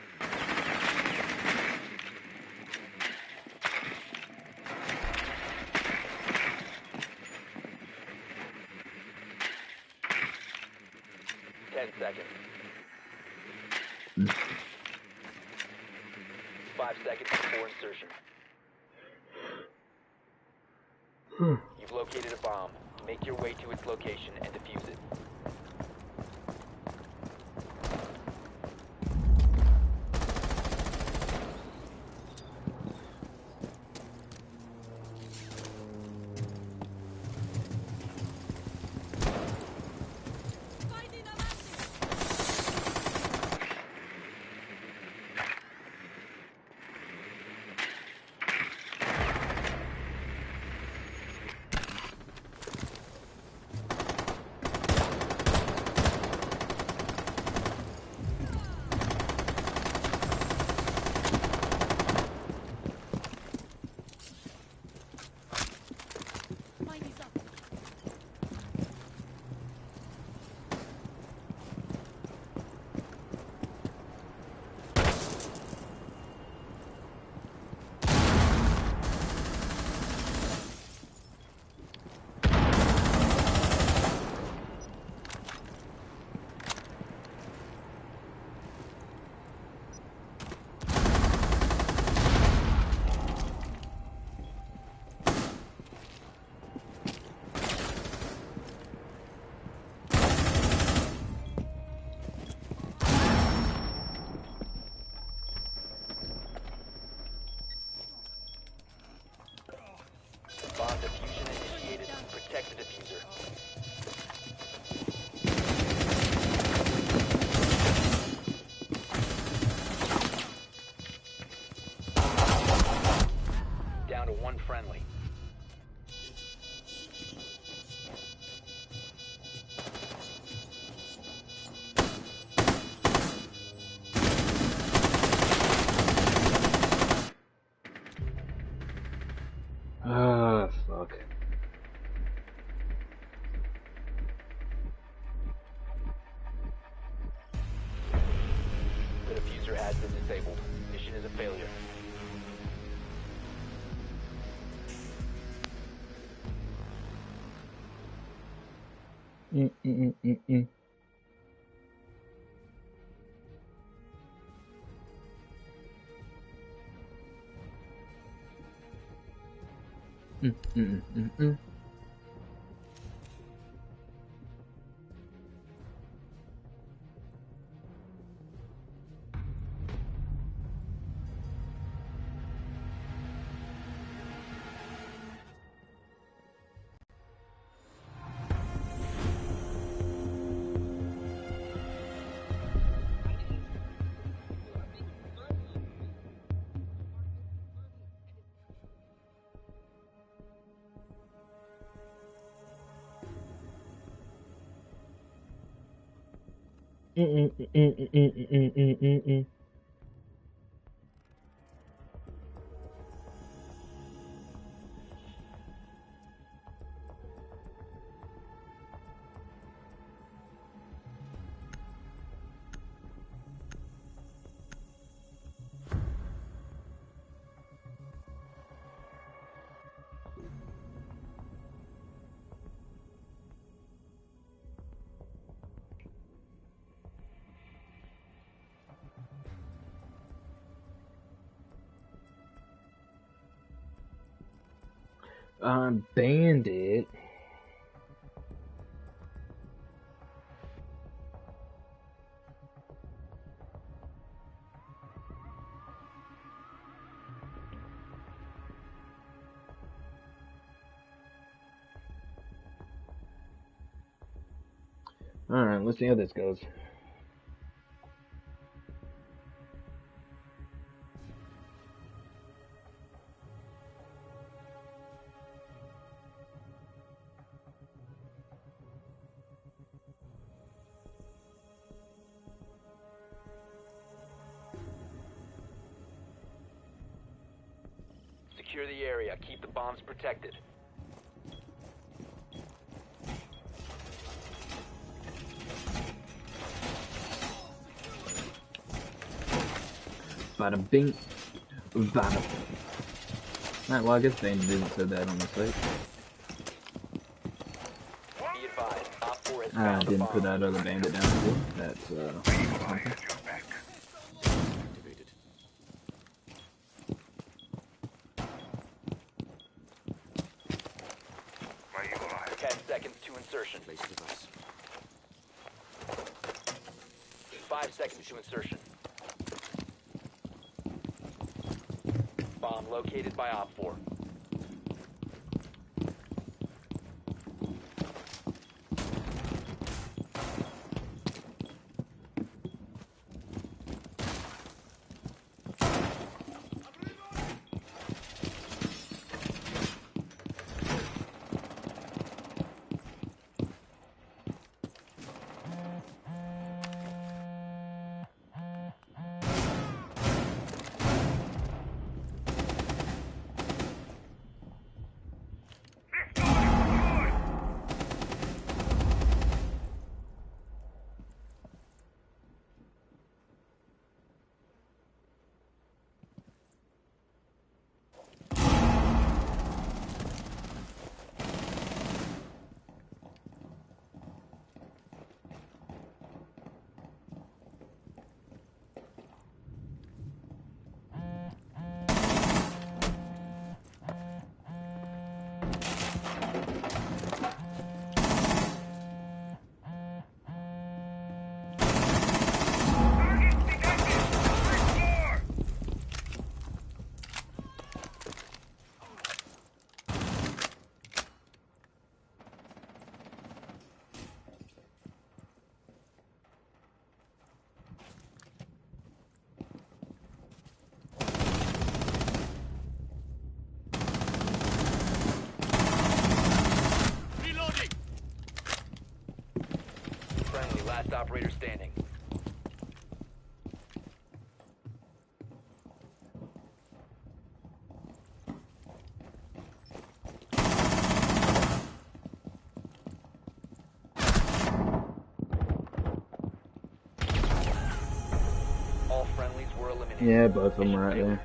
Seconds. 5 seconds before insertion. You've located a bomb. Make your way to its location and defuse it. Finding a massive. Mine is up. Bomb diffusion initiated. Protect the diffuser. Down to one friendly. Ah, fuck. The diffuser has been disabled. Mission is a failure. Mm-mm-mm-mm. Mm-mm-mm-mm. Mm-mm-mm-mm-mm-mm-mm-mm. Bandit. Alright, let's see how this goes. secure the area. Keep the bombs protected. Bada bing, bada bing. Alright, well, I guess Bandit isn't so bad on the site. Be advised, Op 4 has I found a didn't bomb. put that other Bandit down before. That's, something. Activated. My evil eye. 10 seconds to insertion. Place device. 5 seconds to insertion. Bomb located by Op 4. Reloading. Friendly, last operator standing. All friendlies were eliminated. Yeah, both of them are right there.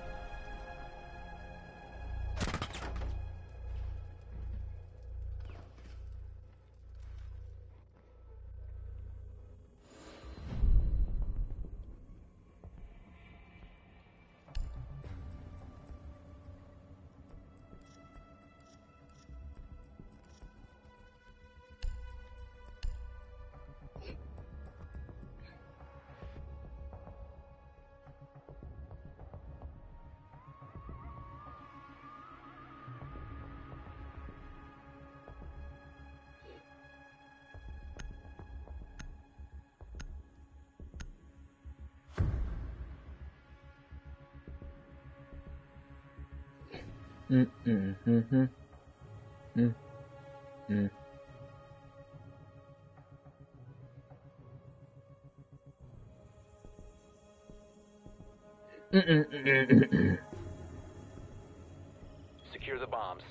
Secure the bombs.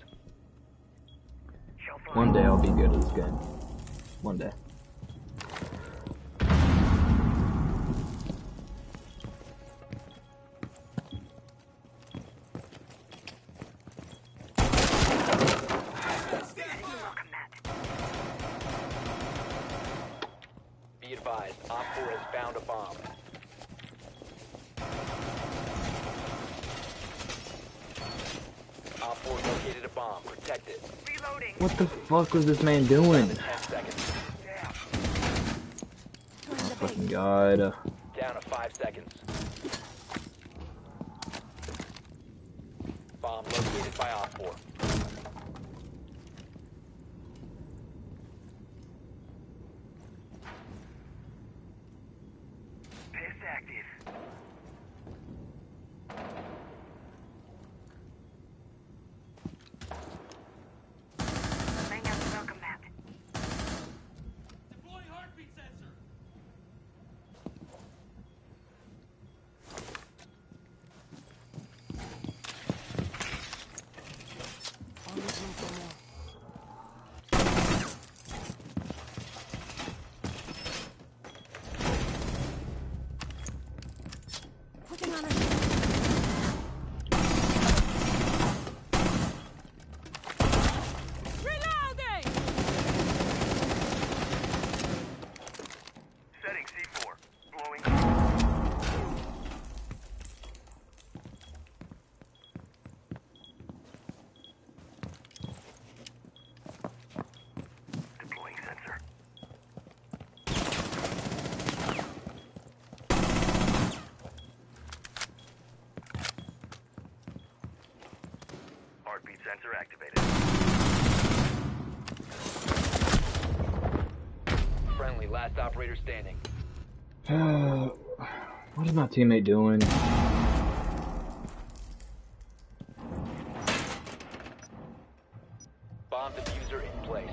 One day I'll be good at this game. One day. Be advised, Op 4 has found a bomb. Op 4 located a bomb. Protect it. Reloading. What the fuck was this man doing? 10 seconds. Oh fucking god. Down to 5 seconds. Bomb located by Op 4. Pest active. Laying out the welcome mat. Deploying heartbeat sensor. sensor activated. Friendly, last operator standing. What is my teammate doing? Bomb diffuser in place.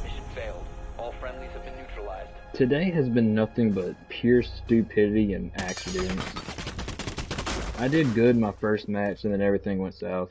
Mission failed. All friendlies have been neutralized. Today has been nothing but pure stupidity and accidents. I did good my first match and then everything went south.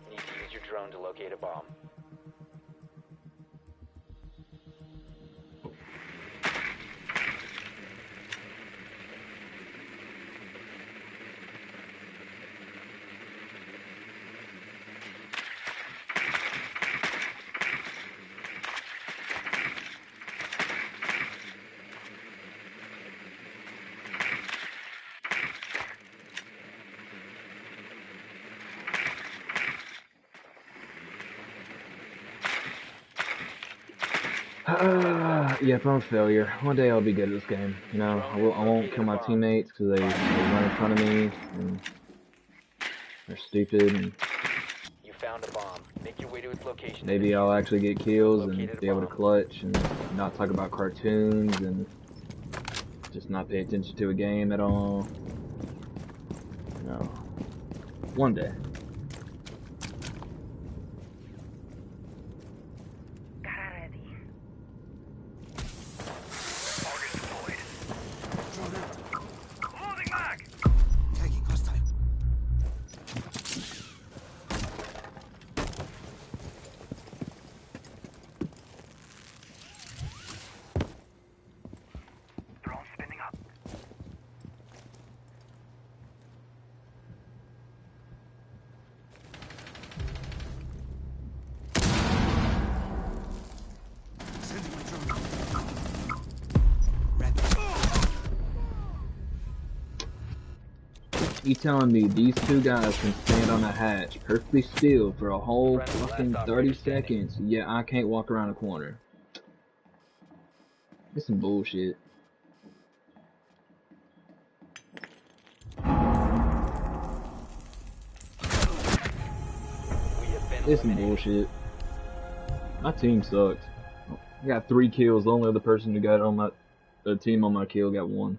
You need to use your drone to locate a bomb. Yep, I'm a failure. One day I'll be good at this game. You know, I won't kill my teammates because they run in front of me and they're stupid. And You found a bomb. Make your way to its location. maybe I'll actually get kills and be able to clutch and not talk about cartoons and just not pay attention to a game at all. You know, one day. Ready. Target deployed. Loading mag! Taking hostile. Drone spinning up. Sending my drone. Ready. You telling me these two guys can stand on a hatch perfectly still for a whole fucking 30 seconds, yet I can't walk around a corner? This some bullshit. We have been This some eliminated. bullshit. My team sucked. I got 3 kills. The only other person who got on my team on my kill got 1.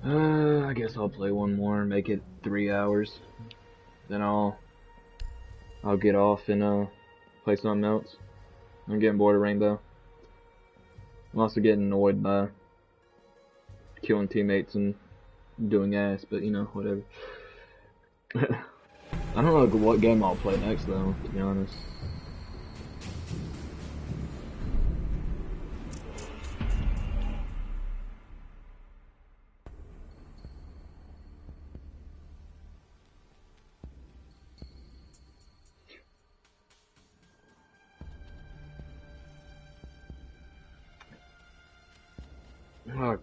I guess I'll play one more and make it 3 hours. Then I'll get off and play something else. I'm getting bored of Rainbow. I'm also getting annoyed by killing teammates and doing ass, but you know, whatever. I don't know what game I'll play next though, to be honest.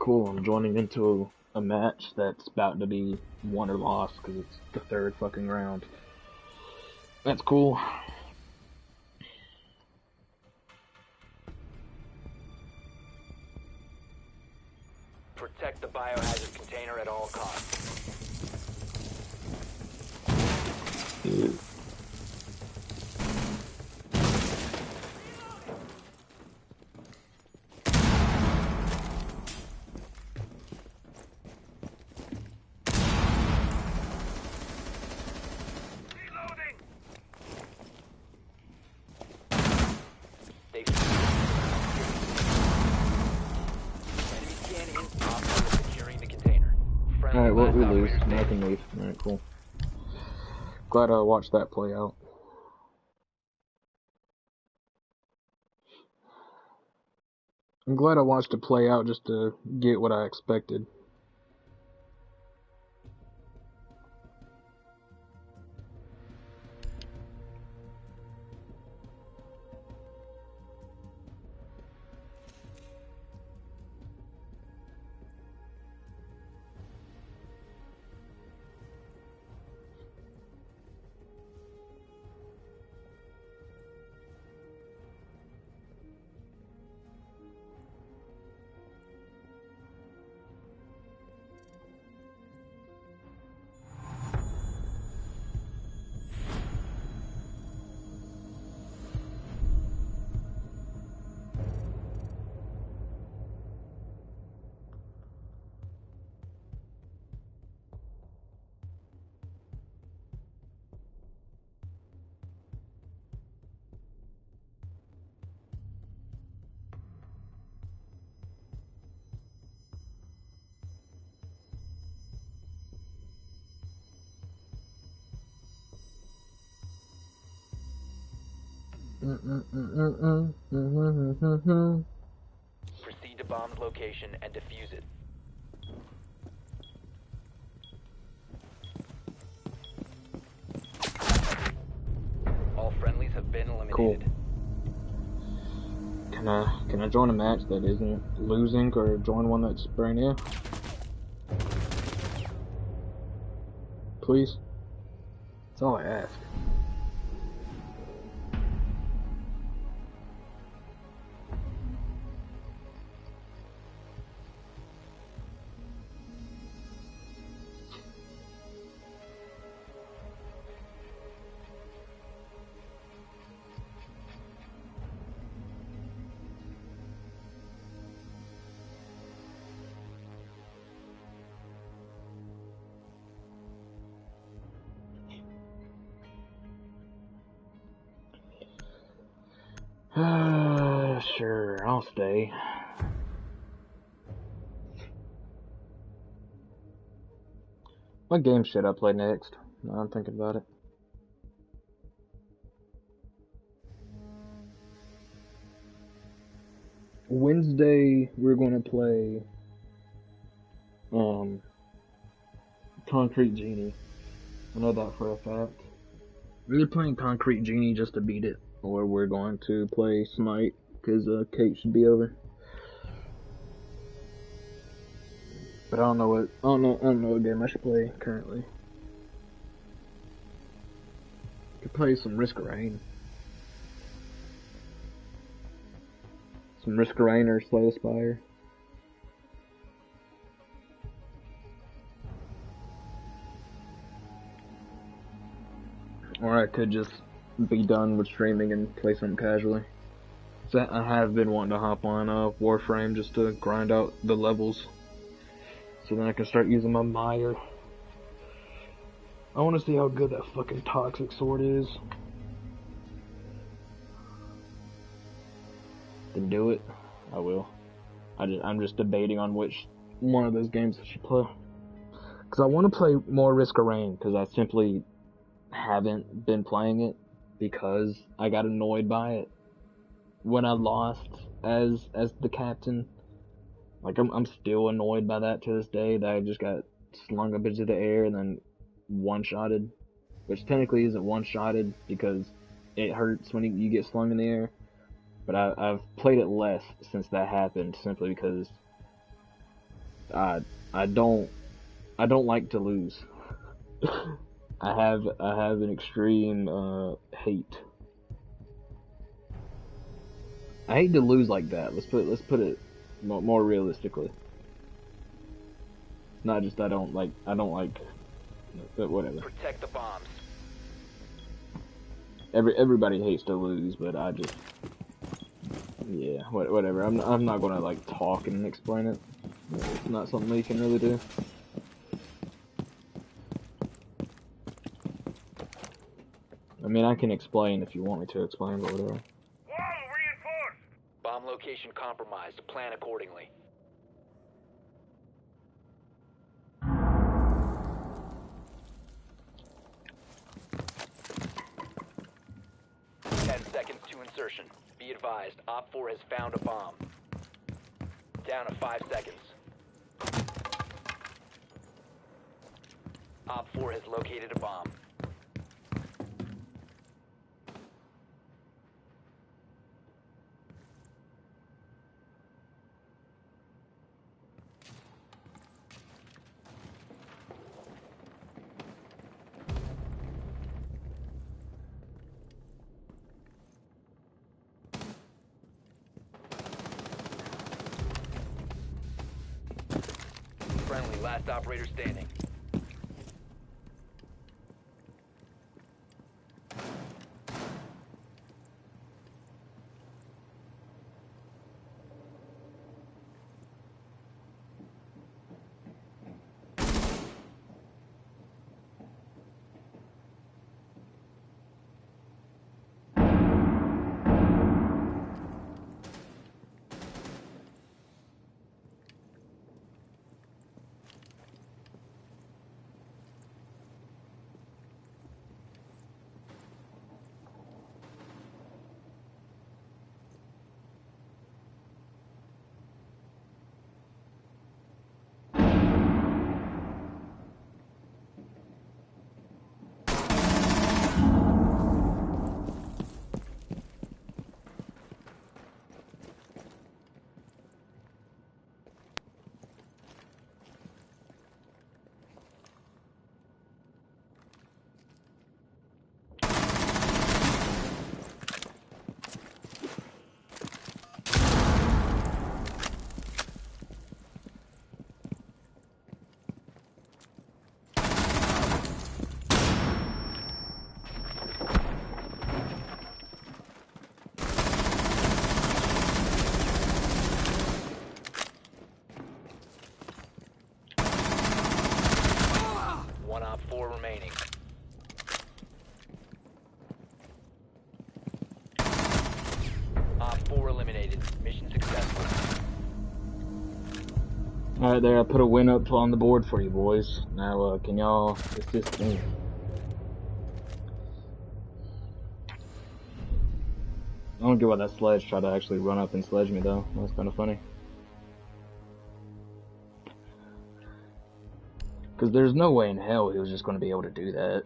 cool. I'm joining into a match that's about to be won or lost because it's the third fucking round. That's cool. Protect the biohazard container at all costs. Yeah. Reloading. Enemy scan in. Op 4 securing the container. Friendly Alright, well, last we lose. operator standing. I can leave. Alright, cool. Glad I watched that play out. I'm glad I watched it play out just to get what I expected. Proceed to bomb's location and defuse it. All friendlies have been eliminated. Cool. Can I join a match that isn't losing or join one that's brand new? Please? That's all I ask. Sure, I'll stay. What game should I play next? Now I'm thinking about it. Wednesday, we're going to play Concrete Genie. I know that for a fact. We're either playing Concrete Genie just to beat it, or we're going to play Smite because Kate should be over. But I don't know what game I should play currently. Could play some Risk of Rain. Some Risk of Rain or Slay the Spire. Or I could just be done with streaming and play something casually. So I have been wanting to hop on Warframe just to grind out the levels. So then I can start using my Mire. I want to see how good that fucking Toxic Sword is. Then do it. I will. I'm just debating on which one of those games I should play. Because I want to play more Risk of Rain, because I simply haven't been playing it because I got annoyed by it when I lost as the captain. Like I'm still annoyed by that to this day, that I just got slung up into the air and then one-shotted, which technically isn't one-shotted because it hurts when you get slung in the air. But I've played it less since that happened, simply because I don't like to lose. I have an extreme hate. I hate to lose like that. Let's put it more realistically. It's not just I don't like, but whatever. Protect the bombs. Everybody hates to lose, but I just, yeah, whatever. I'm not gonna like talk and explain it. It's not something we can really do. I mean, I can explain if you want me to explain, but whatever. Wall reinforced. Bomb location compromised. Plan accordingly. Seconds to insertion. Be advised, Op 4 has found a bomb. Down to 5 seconds. Op 4 has located a bomb. Friendly, last operator standing. Op 4 remaining. Op 4 eliminated. Mission successful. Alright, there, I put a win up on the board for you boys. Now, can y'all assist me? I don't get why that sledge tried to actually run up and sledge me though. That's kind of funny. Because there's no way in hell he was just going to be able to do that.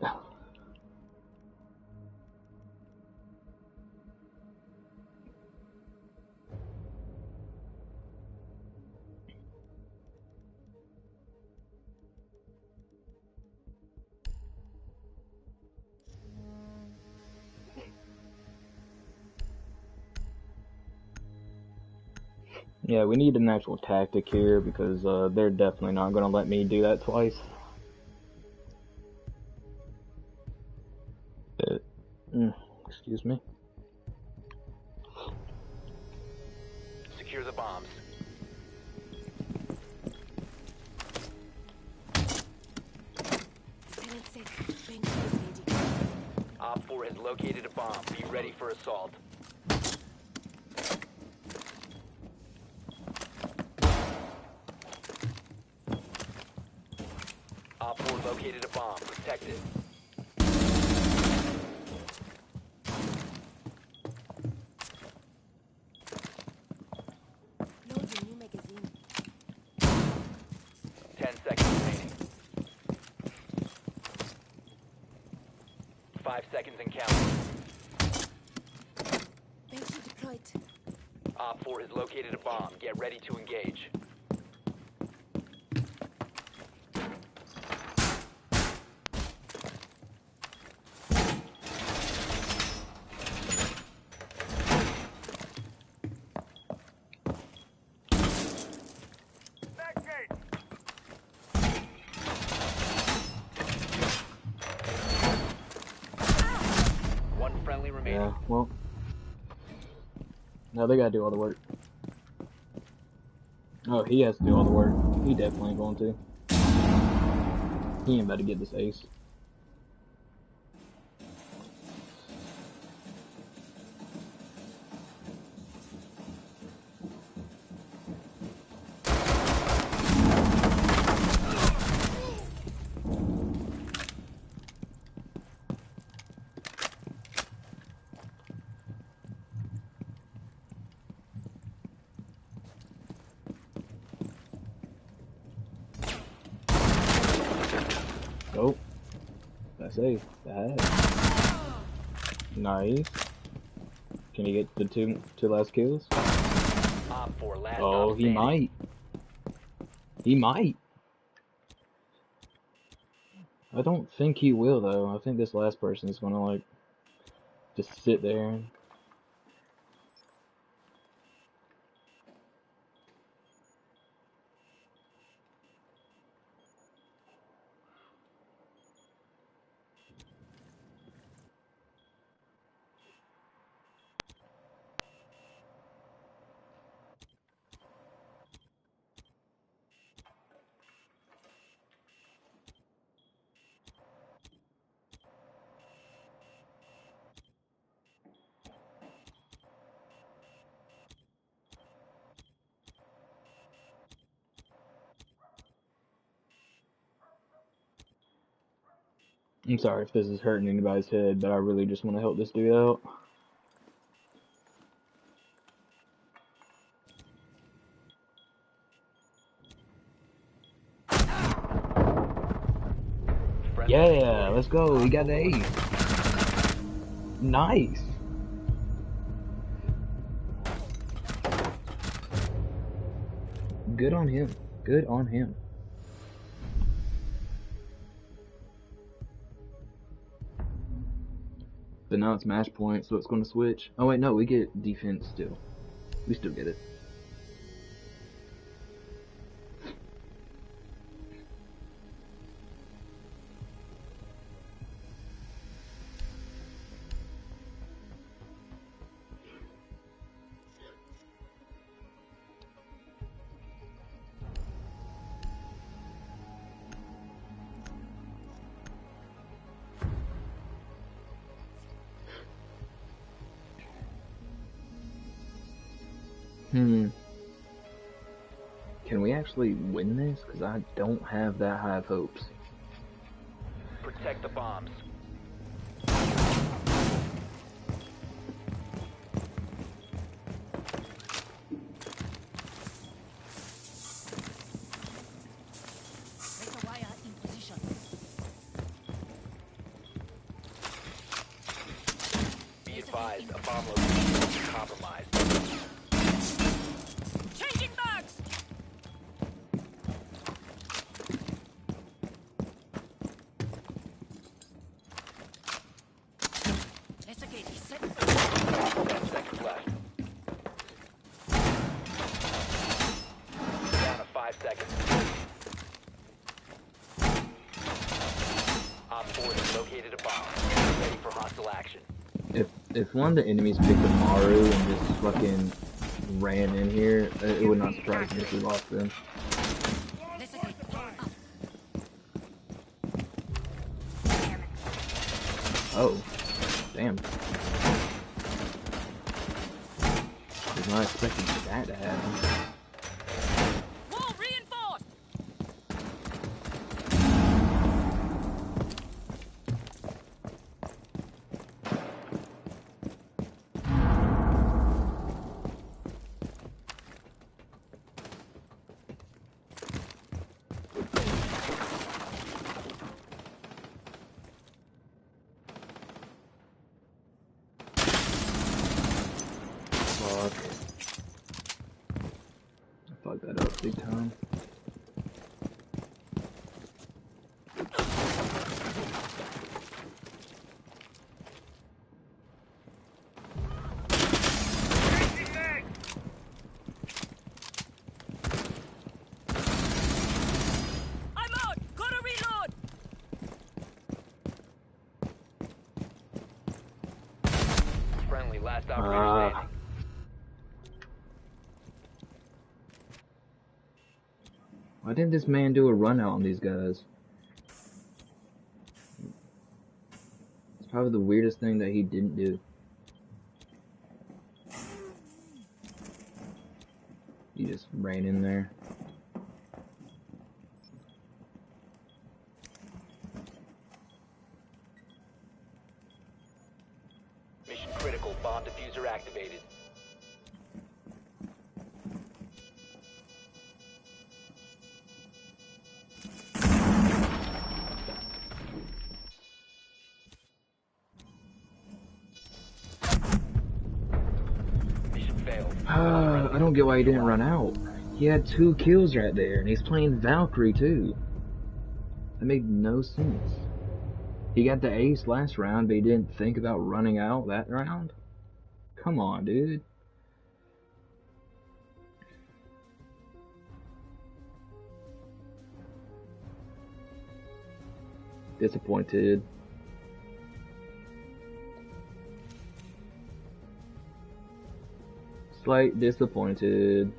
Yeah, we need an actual tactic here because they're definitely not going to let me do that twice. Excuse me. Secure the bombs. Op 4 has located a bomb. Be ready for assault. Op 4 located a bomb. Protect it. Loading new magazine. 10 seconds remaining. 5 seconds and counting. Banshee deployed. Op 4 has located a bomb. Get ready to engage. remaining. Yeah, well. Now they gotta do all the work. Oh, he has to do all the work. He definitely ain't going to. He ain't about to get this ace. Oh, that's ace. That. Nice. Can he get the two last kills? Op 4, last Oh, op he standing. might. He might. I don't think he will though. I think this last person is gonna like just sit there. I'm sorry if this is hurting anybody's head, but I really just want to help this dude out. Friendly Yeah, victorious. let's go. He Op got the 4 ace. Nice. Good on him. Good on him. But now it's match point, so it's going to switch. Oh wait, no, we get defense still. We still get it. Can we actually win this? Because I don't have that high of hopes. Protect the bombs. Razor wire in position. Be advised, a bomb location is compromised. Changing mags! Let's get this set. 10 seconds left. Down to 5 seconds. Op 4 has located a bomb. Ready for hostile action. If one of the enemies picked up Maru and just fucking ran in here, it would not surprise me if we lost them. Let's get up. Oh, damn. Was not expecting that to happen. Wall reinforced! Fuck. I fucked that up big time. Changing mag! I'm out! Gotta reload! Friendly, last operator standing. Why didn't this man do a run out on these guys? It's probably the weirdest thing that he didn't do. He just ran in there. Mission critical. Bomb diffuser activated. Mission failed. I don't get why he didn't run out. He had 2 kills right there, and he's playing Valkyrie too. That made no sense. He got the ace last round, but he didn't think about running out that round? Come on, dude. Disappointed. Slight disappointed.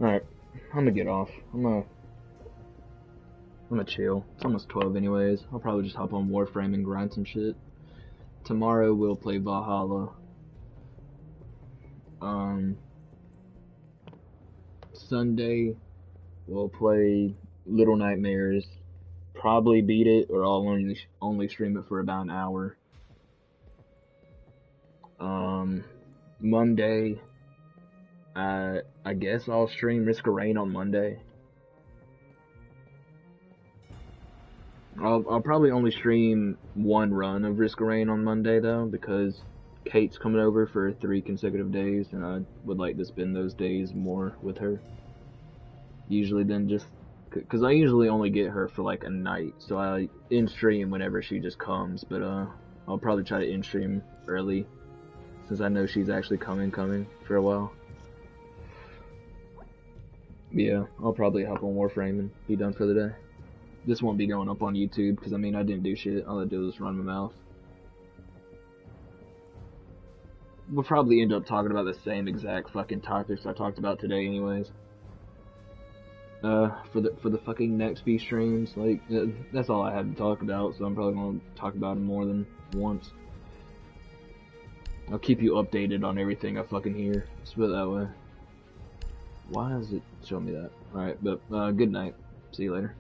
Alright, I'm gonna get off. I'm gonna chill. It's almost 12 anyways. I'll probably just hop on Warframe and grind some shit. Tomorrow we'll play Valhalla. Sunday we'll play Little Nightmares. Probably beat it, or I'll only stream it for about an hour. Monday, I guess I'll stream Risk of Rain on Monday. I'll probably only stream 1 run of Risk of Rain on Monday though, because Kate's coming over for 3 consecutive days, and I would like to spend those days more with her. Usually than just, because I usually only get her for like a night, so I in-stream whenever she just comes, but I'll probably try to in-stream early, since I know she's actually coming for a while. Yeah, I'll probably hop on Warframe and be done for the day. This won't be going up on YouTube, because I mean, I didn't do shit. All I did was run my mouth. We'll probably end up talking about the same exact fucking topics I talked about today anyways. For the fucking next few streams, like, that's all I had to talk about, so I'm probably gonna talk about it more than once. I'll keep you updated on everything I fucking hear. Let's put it that way. Why does it show me that? Alright, but, good night. See you later.